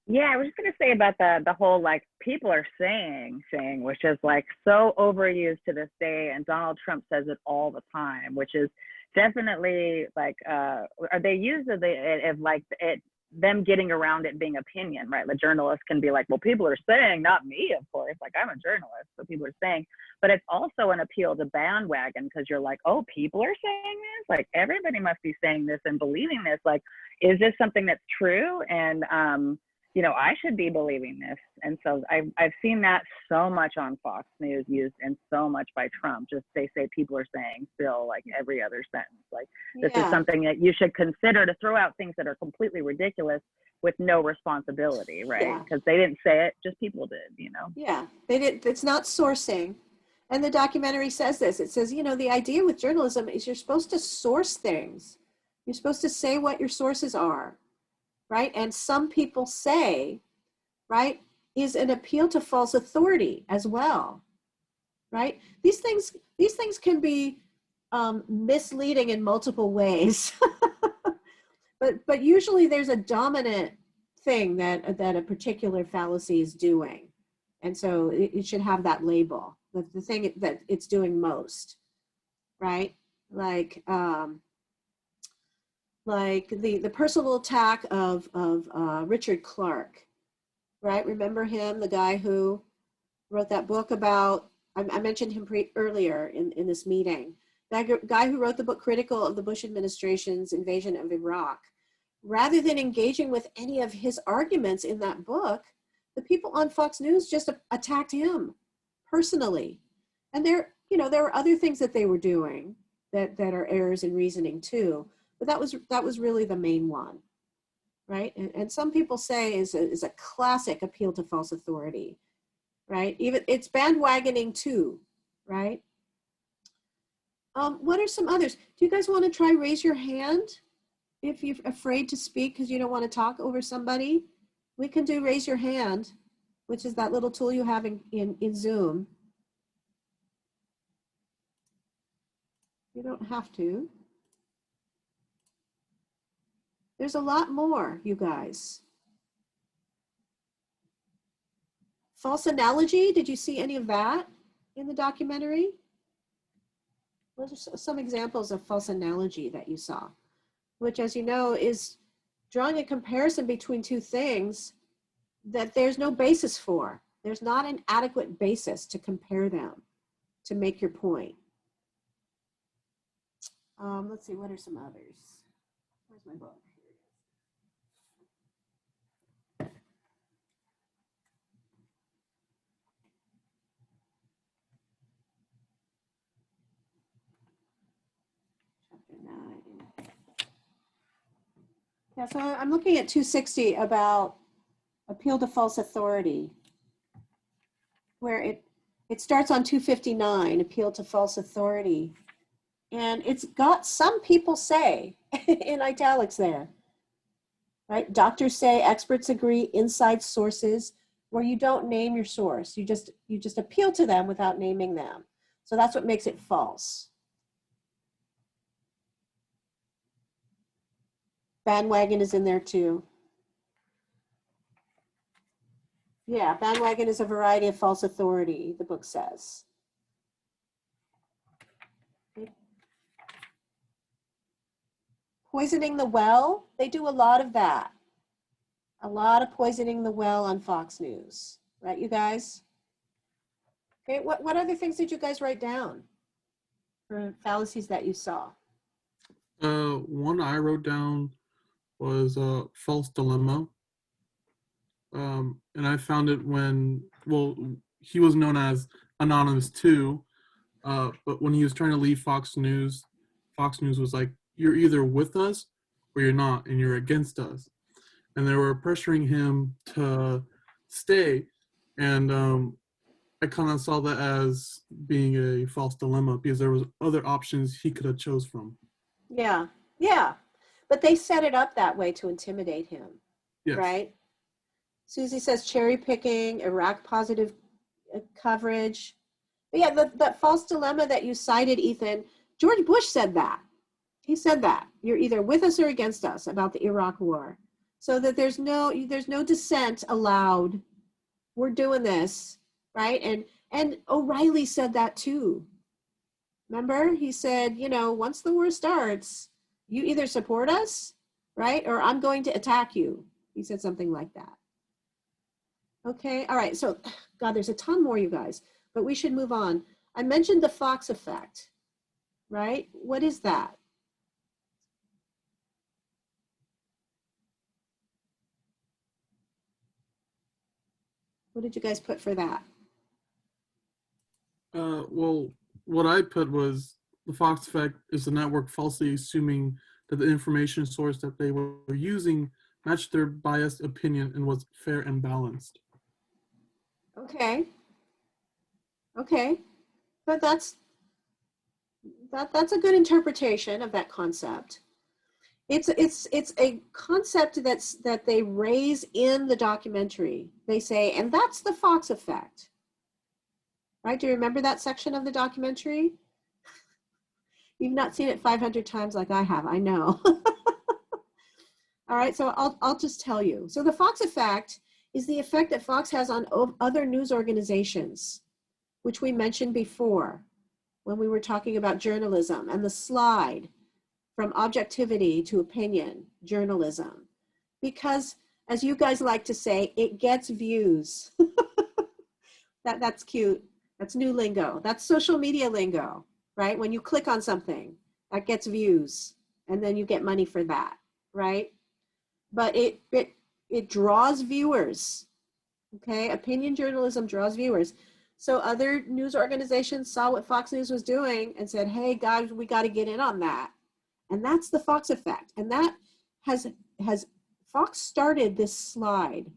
[SPEAKER 4] Yeah, I was just gonna say about the whole like people are saying thing, which is like so overused to this day, and Donald Trump says it all the time, which is definitely like are they used as like it them getting around it being opinion, right? The journalists can be like, well, people are saying, not me, of course, like I'm a journalist, so people are saying, but it's also an appeal to bandwagon because you're like, oh, people are saying this, like everybody must be saying this and believing this, like, is this something that's true? And you know, I should be believing this. And so I've seen that so much on Fox News used and so much by Trump. Just they say people are saying still like every other sentence. Like this is something that you should consider, to throw out things that are completely ridiculous with no responsibility, right? Because they didn't say it, just people did, you know?
[SPEAKER 1] Yeah, they did. It's not sourcing. And the documentary says this. It says, you know, the idea with journalism is you're supposed to source things. You're supposed to say what your sources are. Right? And some people say, right, is an appeal to false authority as well, right? These things can be misleading in multiple ways, but usually there's a dominant thing that a particular fallacy is doing, and so it should have that label, the thing that it's doing most, right? Like the personal attack of Richard Clark, right? Remember him, the guy who wrote that book about, I mentioned him earlier in this meeting, that guy who wrote the book critical of the Bush administration's invasion of Iraq. Rather than engaging with any of his arguments in that book, the people on Fox News just attacked him personally. And there were other things that they were doing that are errors in reasoning too. But that was really the main one, right? And some people say is a classic appeal to false authority, right? Even it's bandwagoning too, right? What are some others? Do you guys want to try raise your hand if you're afraid to speak because you don't want to talk over somebody? We can do raise your hand, which is that little tool you have in Zoom. You don't have to. There's a lot more, you guys. False analogy, did you see any of that in the documentary? Those are some examples of false analogy that you saw, which, as you know, is drawing a comparison between two things that there's no basis for. There's not an adequate basis to compare them to make your point. Let's see, what are some others? Where's my book? Yeah, so I'm looking at 260 about appeal to false authority, where it starts on 259, appeal to false authority. And it's got some people say in italics there, right? Doctors say, experts agree, inside sources, where you don't name your source. You just appeal to them without naming them. So that's what makes it false. Bandwagon is in there too. Yeah, bandwagon is a variety of false authority, the book says. Okay. Poisoning the well, they do a lot of that. A lot of poisoning the well on Fox News, right, you guys? Okay, what other things did you guys write down for fallacies that you saw?
[SPEAKER 6] One I wrote down was a false dilemma. And I found it when, well, he was known as Anonymous 2, but when he was trying to leave Fox News was like, you're either with us or you're not, and you're against us. And they were pressuring him to stay. And I kind of saw that as being a false dilemma because there was other options he could have chose from.
[SPEAKER 1] Yeah, yeah. But they set it up that way to intimidate him,
[SPEAKER 6] Yes.
[SPEAKER 1] right? Susie says cherry picking, Iraq positive coverage. But yeah, that false dilemma that you cited, Ethan, George Bush said that. He said that. You're either with us or against us about the Iraq war. So that there's no dissent allowed. We're doing this, right? And O'Reilly said that too. Remember, he said, once the war starts, you either support us, right? Or I'm going to attack you. He said something like that. Okay, all right, so, God, there's a ton more, you guys, but we should move on. I mentioned the Fox effect, right? What is that? What did you guys put for that?
[SPEAKER 6] Well, what I put was the Fox effect is the network falsely assuming that the information source that they were using matched their biased opinion and was fair and balanced.
[SPEAKER 1] Okay. Okay. But that's a good interpretation of that concept. It's a concept that they raise in the documentary. They say, and that's the Fox effect. Right? Do you remember that section of the documentary? You've not seen it 500 times like I have, I know. All right, so I'll just tell you. So the Fox effect is the effect that Fox has on other news organizations, which we mentioned before when we were talking about journalism and the slide from objectivity to opinion journalism. Because, as you guys like to say, it gets views. That's cute. That's new lingo. That's social media lingo, right? When you click on something, that gets views, and then you get money for that, right? But it draws viewers, okay? Opinion journalism draws viewers. So other news organizations saw what Fox News was doing and said, hey, guys, we got to get in on that. And that's the Fox effect. And that has Fox started this slide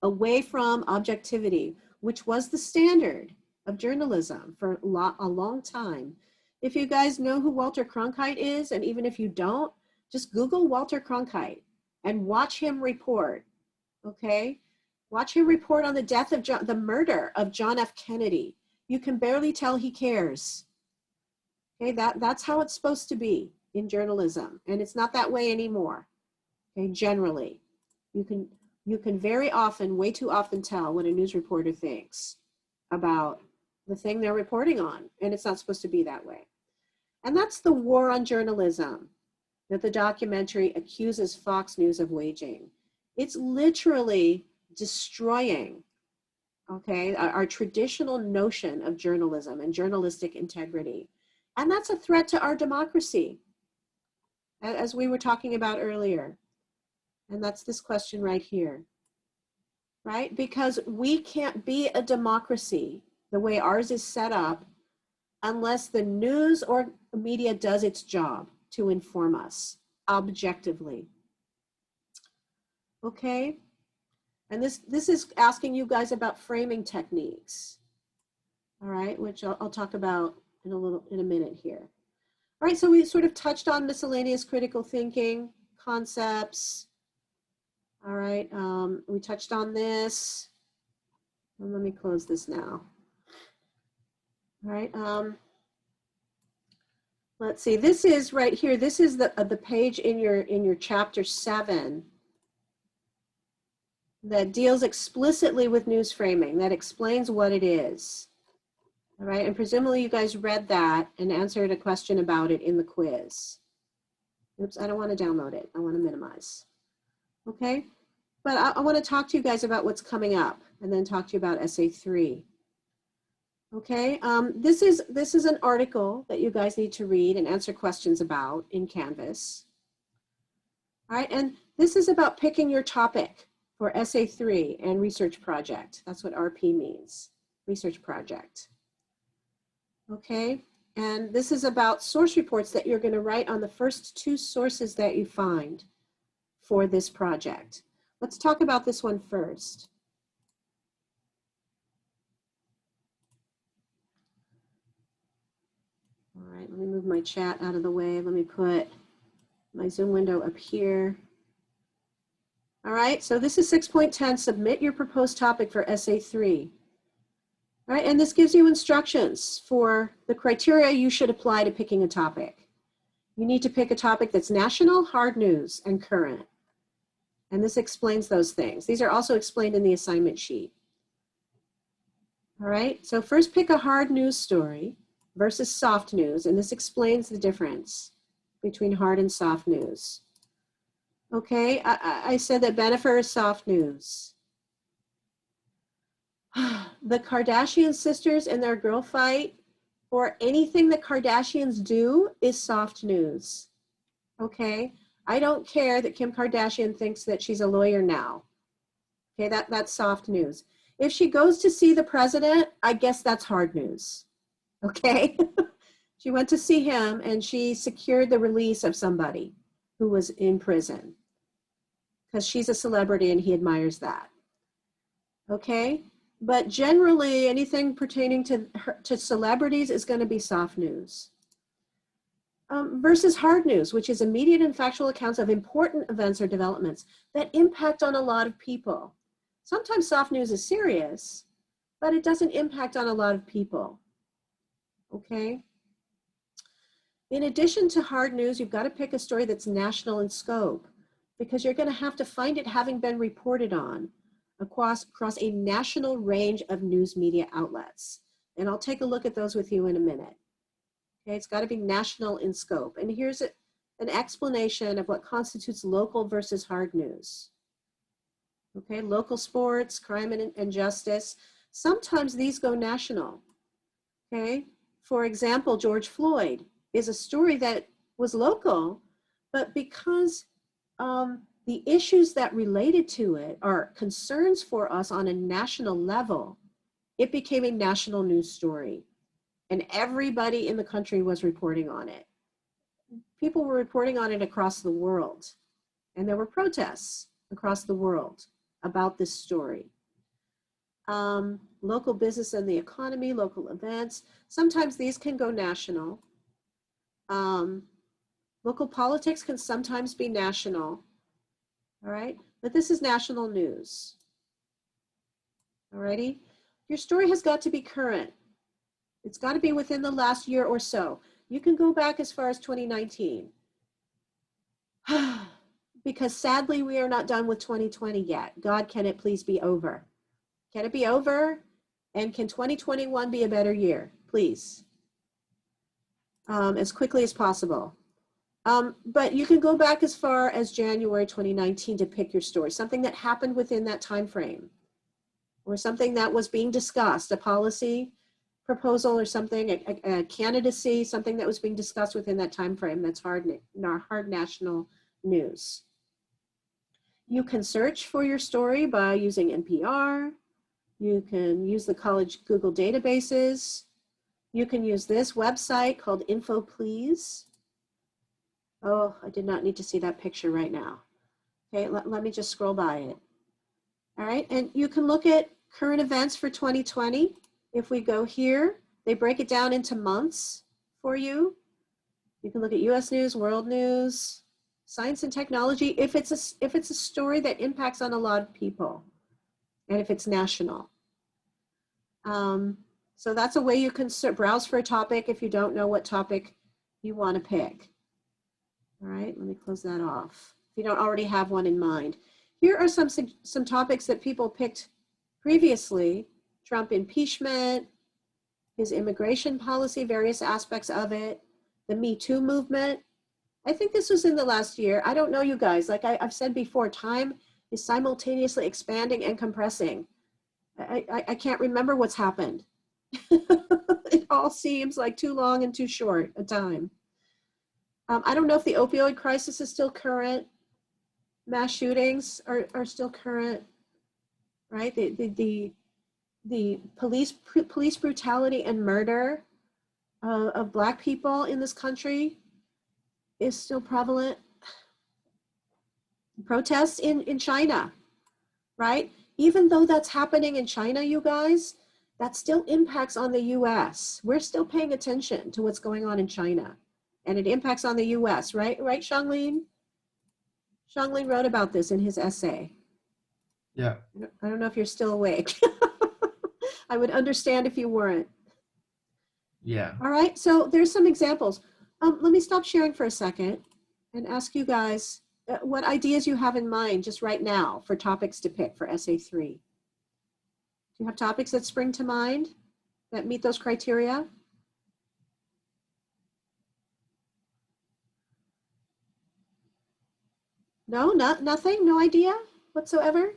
[SPEAKER 1] away from objectivity, which was the standard of journalism for a long time. If you guys know who Walter Cronkite is, and even if you don't, just Google Walter Cronkite and watch him report, okay? Watch him report on the death of the murder of John F. Kennedy. You can barely tell he cares. Okay, that's how it's supposed to be in journalism, and it's not that way anymore. Okay, generally, you can very often, way too often, tell what a news reporter thinks about the thing they're reporting on, and it's not supposed to be that way. And that's the war on journalism that the documentary accuses Fox News of waging. It's literally destroying, okay, our traditional notion of journalism and journalistic integrity. And that's a threat to our democracy, as we were talking about earlier. And that's this question right here, right? Because we can't be a democracy the way ours is set up unless the news or media does its job to inform us objectively. Okay? And this is asking you guys about framing techniques, all right, which I'll talk about in a minute here. All right, so we sort of touched on miscellaneous critical thinking concepts. All right, we touched on this. And let me close this now. All right, let's see. This is right here. This is the page in your chapter 7 that deals explicitly with news framing, that explains what it is. All right, and presumably you guys read that and answered a question about it in the quiz. Oops, I don't want to download it. I want to minimize. Okay, but I want to talk to you guys about what's coming up and then talk to you about Essay 3. Okay, this is an article that you guys need to read and answer questions about in Canvas. All right, and this is about picking your topic for Essay 3 and Research Project. That's what RP means, Research Project. Okay, and this is about source reports that you're going to write on the first 2 sources that you find for this project. Let's talk about this one first. All right, let me move my chat out of the way. Let me put my Zoom window up here. All right, so this is 6.10, submit your proposed topic for Essay 3. All right, and this gives you instructions for the criteria you should apply to picking a topic. You need to pick a topic that's national, hard news, and current. And this explains those things. These are also explained in the assignment sheet. All right, so first pick a hard news story versus soft news, and this explains the difference between hard and soft news. Okay, I said that Bennifer is soft news. The Kardashian sisters and their girl fight, or anything the Kardashians do, is soft news. Okay, I don't care that Kim Kardashian thinks that she's a lawyer now. Okay, that's soft news. If she goes to see the president, I guess that's hard news. Okay, she went to see him and she secured the release of somebody who was in prison because she's a celebrity and he admires that. Okay, but generally anything pertaining to celebrities is going to be soft news. Versus hard news, which is immediate and factual accounts of important events or developments that impact on a lot of people. Sometimes soft news is serious, but it doesn't impact on a lot of people. Okay. In addition to hard news, you've got to pick a story that's national in scope because you're going to have to find it having been reported on across a national range of news media outlets. And I'll take a look at those with you in a minute. Okay, it's got to be national in scope. And here's an explanation of what constitutes local versus hard news. Okay, local sports, crime and justice. Sometimes these go national. Okay. For example, George Floyd is a story that was local, but because the issues that related to it are concerns for us on a national level, it became a national news story. And everybody in the country was reporting on it. People were reporting on it across the world. And there were protests across the world about this story. Local business and the economy, local events. Sometimes these can go national. Local politics can sometimes be national. All right, but this is national news. All righty, your story has got to be current. It's got to be within the last year or so. You can go back as far as 2019. Because sadly, we are not done with 2020 yet. God, can it please be over? Can it be over? And can 2021 be a better year, please? As quickly as possible. But you can go back as far as January 2019 to pick your story, something that happened within that time frame, or something that was being discussed, a policy proposal or something, a candidacy, something that was being discussed within that time frame. That's hard national news. You can search for your story by using NPR. You can use the college Google databases. You can use this website called Info Please. Oh, I did not need to see that picture right now. Okay, let me just scroll by it. All right, and you can look at current events for 2020. If we go here, they break it down into months for you. You can look at US news, world news, science and technology, if it's a story that impacts on a lot of people, and if it's national. So that's a way you can browse for a topic if you don't know what topic you want to pick. All right, let me close that off. If you don't already have one in mind. Here are some topics that people picked previously. Trump impeachment, his immigration policy, various aspects of it, the Me Too movement. I think this was in the last year. I don't know, you guys. Like I've said before, time is simultaneously expanding and compressing. I can't remember what's happened. all seems like too long and too short a time. I don't know if the opioid crisis is still current. Mass shootings are still current, right? The police brutality and murder of Black people in this country is still prevalent. Protests in China, right? Even though that's happening in China, you guys, that still impacts on the US. We're still paying attention to what's going on in China, and it impacts on the US, right? Right, Xianglin? Xianglin wrote about this in his essay.
[SPEAKER 3] Yeah.
[SPEAKER 1] I don't know if you're still awake. I would understand if you weren't.
[SPEAKER 3] Yeah.
[SPEAKER 1] All right, so there's some examples. Let me stop sharing for a second and ask you guys what ideas you have in mind just right now for topics to pick for Essay 3. Do you have topics that spring to mind that meet those criteria? No, nothing, no idea whatsoever?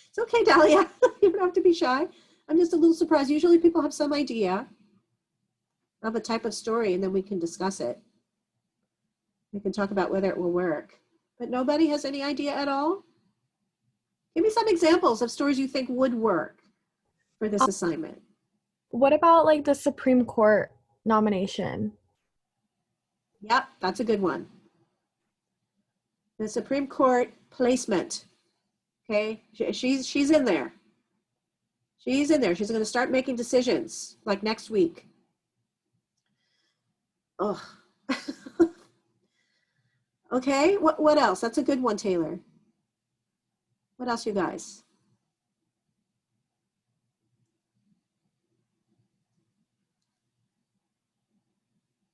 [SPEAKER 1] It's okay, Dahlia, you don't have to be shy. I'm just a little surprised. Usually people have some idea of a type of story and then we can discuss it. We can talk about whether it will work. But nobody has any idea at all? Give me some examples of stories you think would work for this assignment.
[SPEAKER 9] What about like the Supreme Court nomination?
[SPEAKER 1] Yep, that's a good one. The Supreme Court placement. Okay, she's in there. She's in there. She's going to start making decisions like next week. Oh. Okay, what else? That's a good one, Taylor. What else, you guys?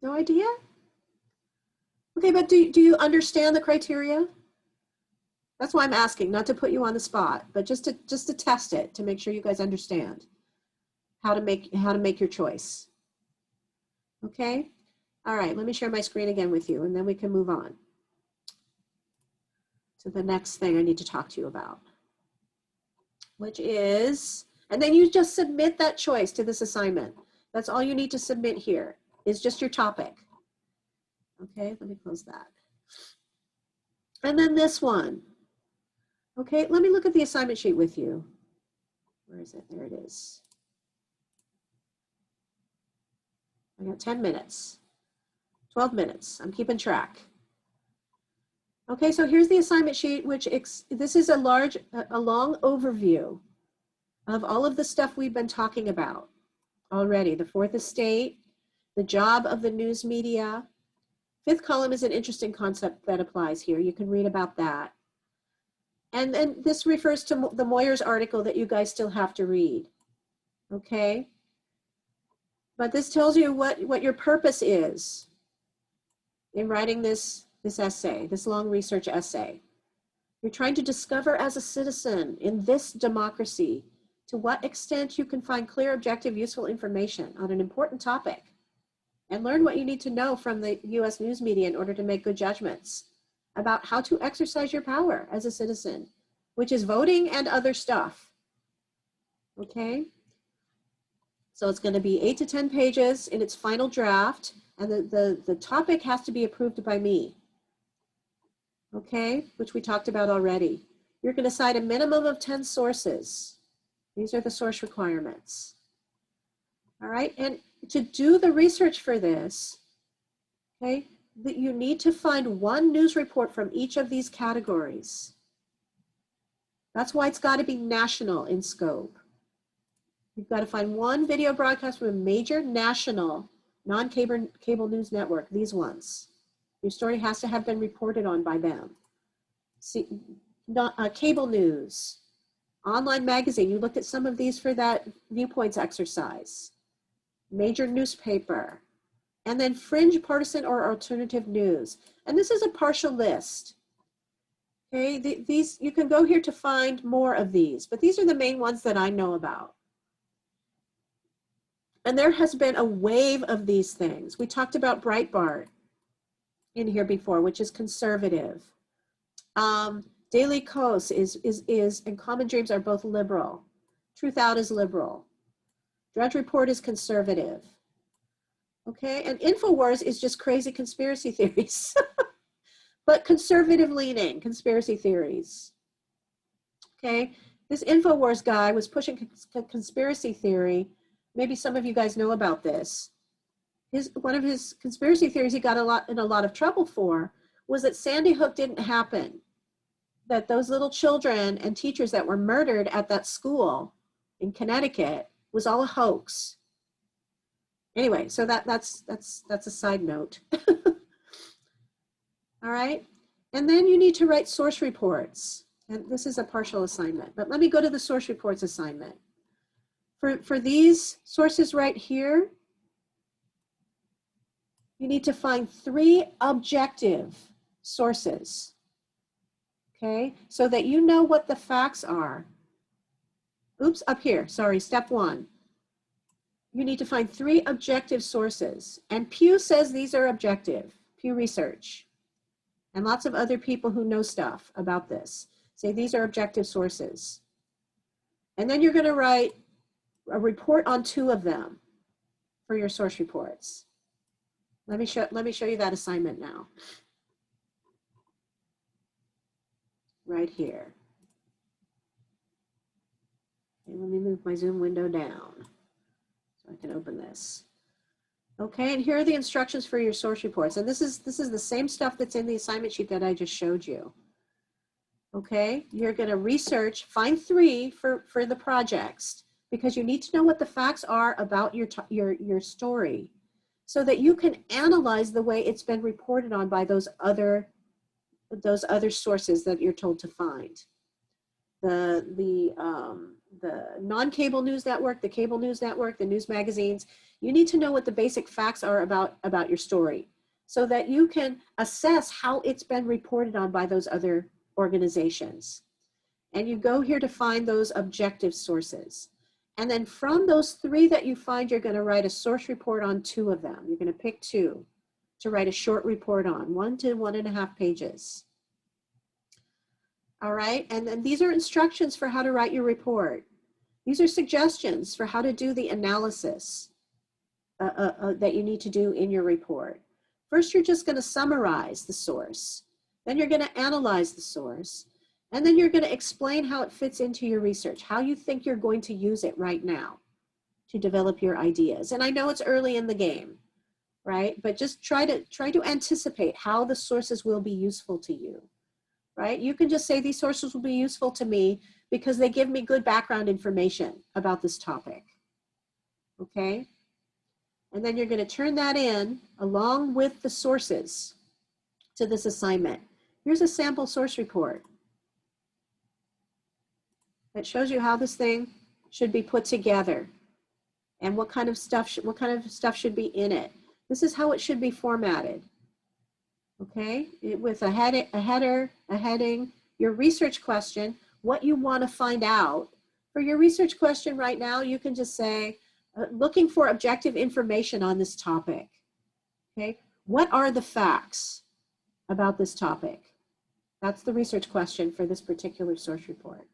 [SPEAKER 1] No idea? Okay, but do you understand the criteria? That's why I'm asking, not to put you on the spot, but just to test it, to make sure you guys understand how to make your choice. Okay? All right, let me share my screen again with you, and then we can move on to the next thing I need to talk to you about, which is, and then you just submit that choice to this assignment. That's all you need to submit here, is just your topic. Okay, let me close that. And then this one. Okay, let me look at the assignment sheet with you. Where is it? There it is. I got 10 minutes, 12 minutes. I'm keeping track. Okay, so here's the assignment sheet, which this is a long overview of all of the stuff we've been talking about already. The fourth estate, the job of the news media. Fifth column is an interesting concept that applies here. You can read about that. And then this refers to the Moyers article that you guys still have to read, okay? But this tells you what your purpose is in writing this essay, this long research essay. You're trying to discover as a citizen in this democracy to what extent you can find clear, objective, useful information on an important topic and learn what you need to know from the US news media in order to make good judgments about how to exercise your power as a citizen, which is voting and other stuff, okay? So it's gonna be 8 to 10 pages in its final draft, and the topic has to be approved by me, okay? Which we talked about already. You're gonna cite a minimum of 10 sources. These are the source requirements. All right, and to do the research for this, okay, you need to find one news report from each of these categories. That's why it's got to be national in scope. You've got to find one video broadcast from a major national non-cable news network, these ones. Your story has to have been reported on by them. See, cable news, online magazine, you looked at some of these for that viewpoints exercise. Major newspaper, and then fringe, partisan, or alternative news. And this is a partial list. Okay, these, you can go here to find more of these, but these are the main ones that I know about. And there has been a wave of these things. We talked about Breitbart in here before, which is conservative. Daily Kos is and Common Dreams are both liberal. Truth Out is liberal. Drudge Report is conservative. Okay, and InfoWars is just crazy conspiracy theories, but conservative leaning conspiracy theories. Okay, this InfoWars guy was pushing conspiracy theory. Maybe some of you guys know about this. One of his conspiracy theories he got in a lot of trouble for was that Sandy Hook didn't happen, that those little children and teachers that were murdered at that school in Connecticut was all a hoax. Anyway, so that's a side note. All right, and then you need to write source reports. And this is a partial assignment, but let me go to the source reports assignment. For these sources right here, you need to find 3 objective sources, okay? So that you know what the facts are. Oops, up here, sorry, step 1. You need to find 3 objective sources. And Pew says these are objective, Pew Research. And lots of other people who know stuff about this say these are objective sources. And then you're gonna write a report on 2 of them for your source reports. Let me show you that assignment now. Right here. Okay, let me move my Zoom window down so I can open this. Okay, and here are the instructions for your source reports. And this is the same stuff that's in the assignment sheet that I just showed you. Okay, you're gonna research, find 3 for the projects, because you need to know what the facts are about your story, so that you can analyze the way it's been reported on by those other sources that you're told to find. The non-cable news network, the cable news network, the news magazines. You need to know what the basic facts are about your story, so that you can assess how it's been reported on by those other organizations. And you go here to find those objective sources. And then from those 3 that you find, you're going to write a source report on 2 of them. You're going to pick 2 to write a short report on, 1 to 1.5 pages. All right, and then these are instructions for how to write your report. These are suggestions for how to do the analysis that you need to do in your report. First, you're just going to summarize the source. Then you're going to analyze the source. And then you're going to explain how it fits into your research, how you think you're going to use it right now to develop your ideas. And I know it's early in the game, right? But just try to anticipate how the sources will be useful to you, right? You can just say these sources will be useful to me because they give me good background information about this topic, okay? And then you're going to turn that in along with the sources to this assignment. Here's a sample source report that shows you how this thing should be put together and what kind of stuff should be in it. This is how it should be formatted. Okay, with a header, a heading, your research question, what you want to find out. For your research question right now, you can just say, looking for objective information on this topic. Okay, what are the facts about this topic? That's the research question for this particular source report.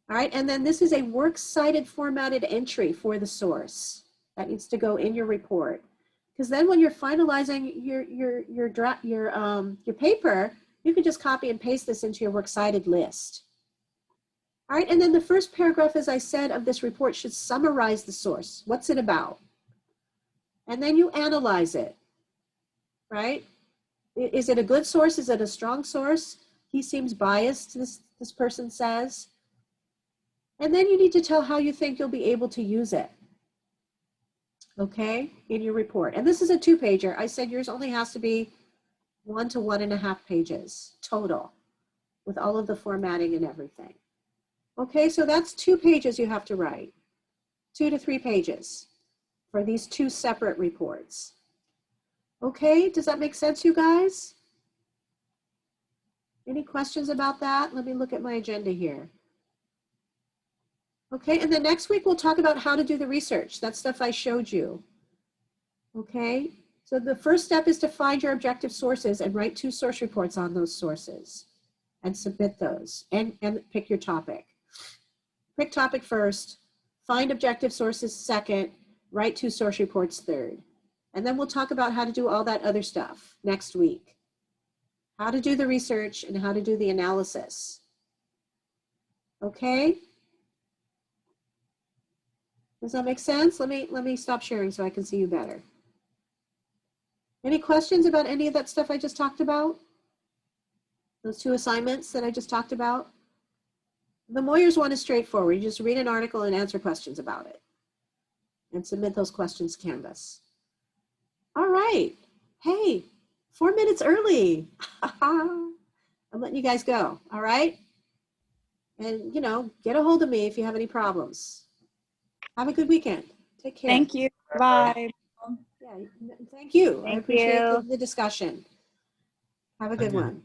[SPEAKER 1] All right, and then this is a works cited formatted entry for the source that needs to go in your report. Because then when you're finalizing your paper, you can just copy and paste this into your works cited list. All right, and then the first paragraph, as I said, of this report should summarize the source. What's it about? And then you analyze it, right? Is it a good source? Is it a strong source? He seems biased, this person says. And then you need to tell how you think you'll be able to use it, okay, in your report. And this is a 2-pager. I said yours only has to be 1 to 1.5 pages total with all of the formatting and everything. Okay, so that's 2 pages you have to write, 2 to 3 pages for these 2 separate reports. Okay, does that make sense, you guys? Any questions about that? Let me look at my agenda here. Okay, and then next week we'll talk about how to do the research. That stuff I showed you. Okay, so the first step is to find your objective sources and write 2 source reports on those sources and submit those and pick your topic. Pick topic first, find objective sources second, write 2 source reports third. And then we'll talk about how to do all that other stuff next week. How to do the research and how to do the analysis. Okay? Does that make sense? Let me stop sharing so I can see you better. Any questions about any of that stuff I just talked about? Those 2 assignments that I just talked about? The Moyers one is straightforward. You just read an article and answer questions about it. And submit those questions to Canvas. All right. Hey, 4 minutes early. I'm letting you guys go. All right. And, you know, get a hold of me if you have any problems. Have a good weekend. Take care.
[SPEAKER 17] Thank you. Bye.
[SPEAKER 1] Yeah, thank you. I
[SPEAKER 4] Thank
[SPEAKER 1] appreciate
[SPEAKER 4] you.
[SPEAKER 1] the discussion. Have a good one.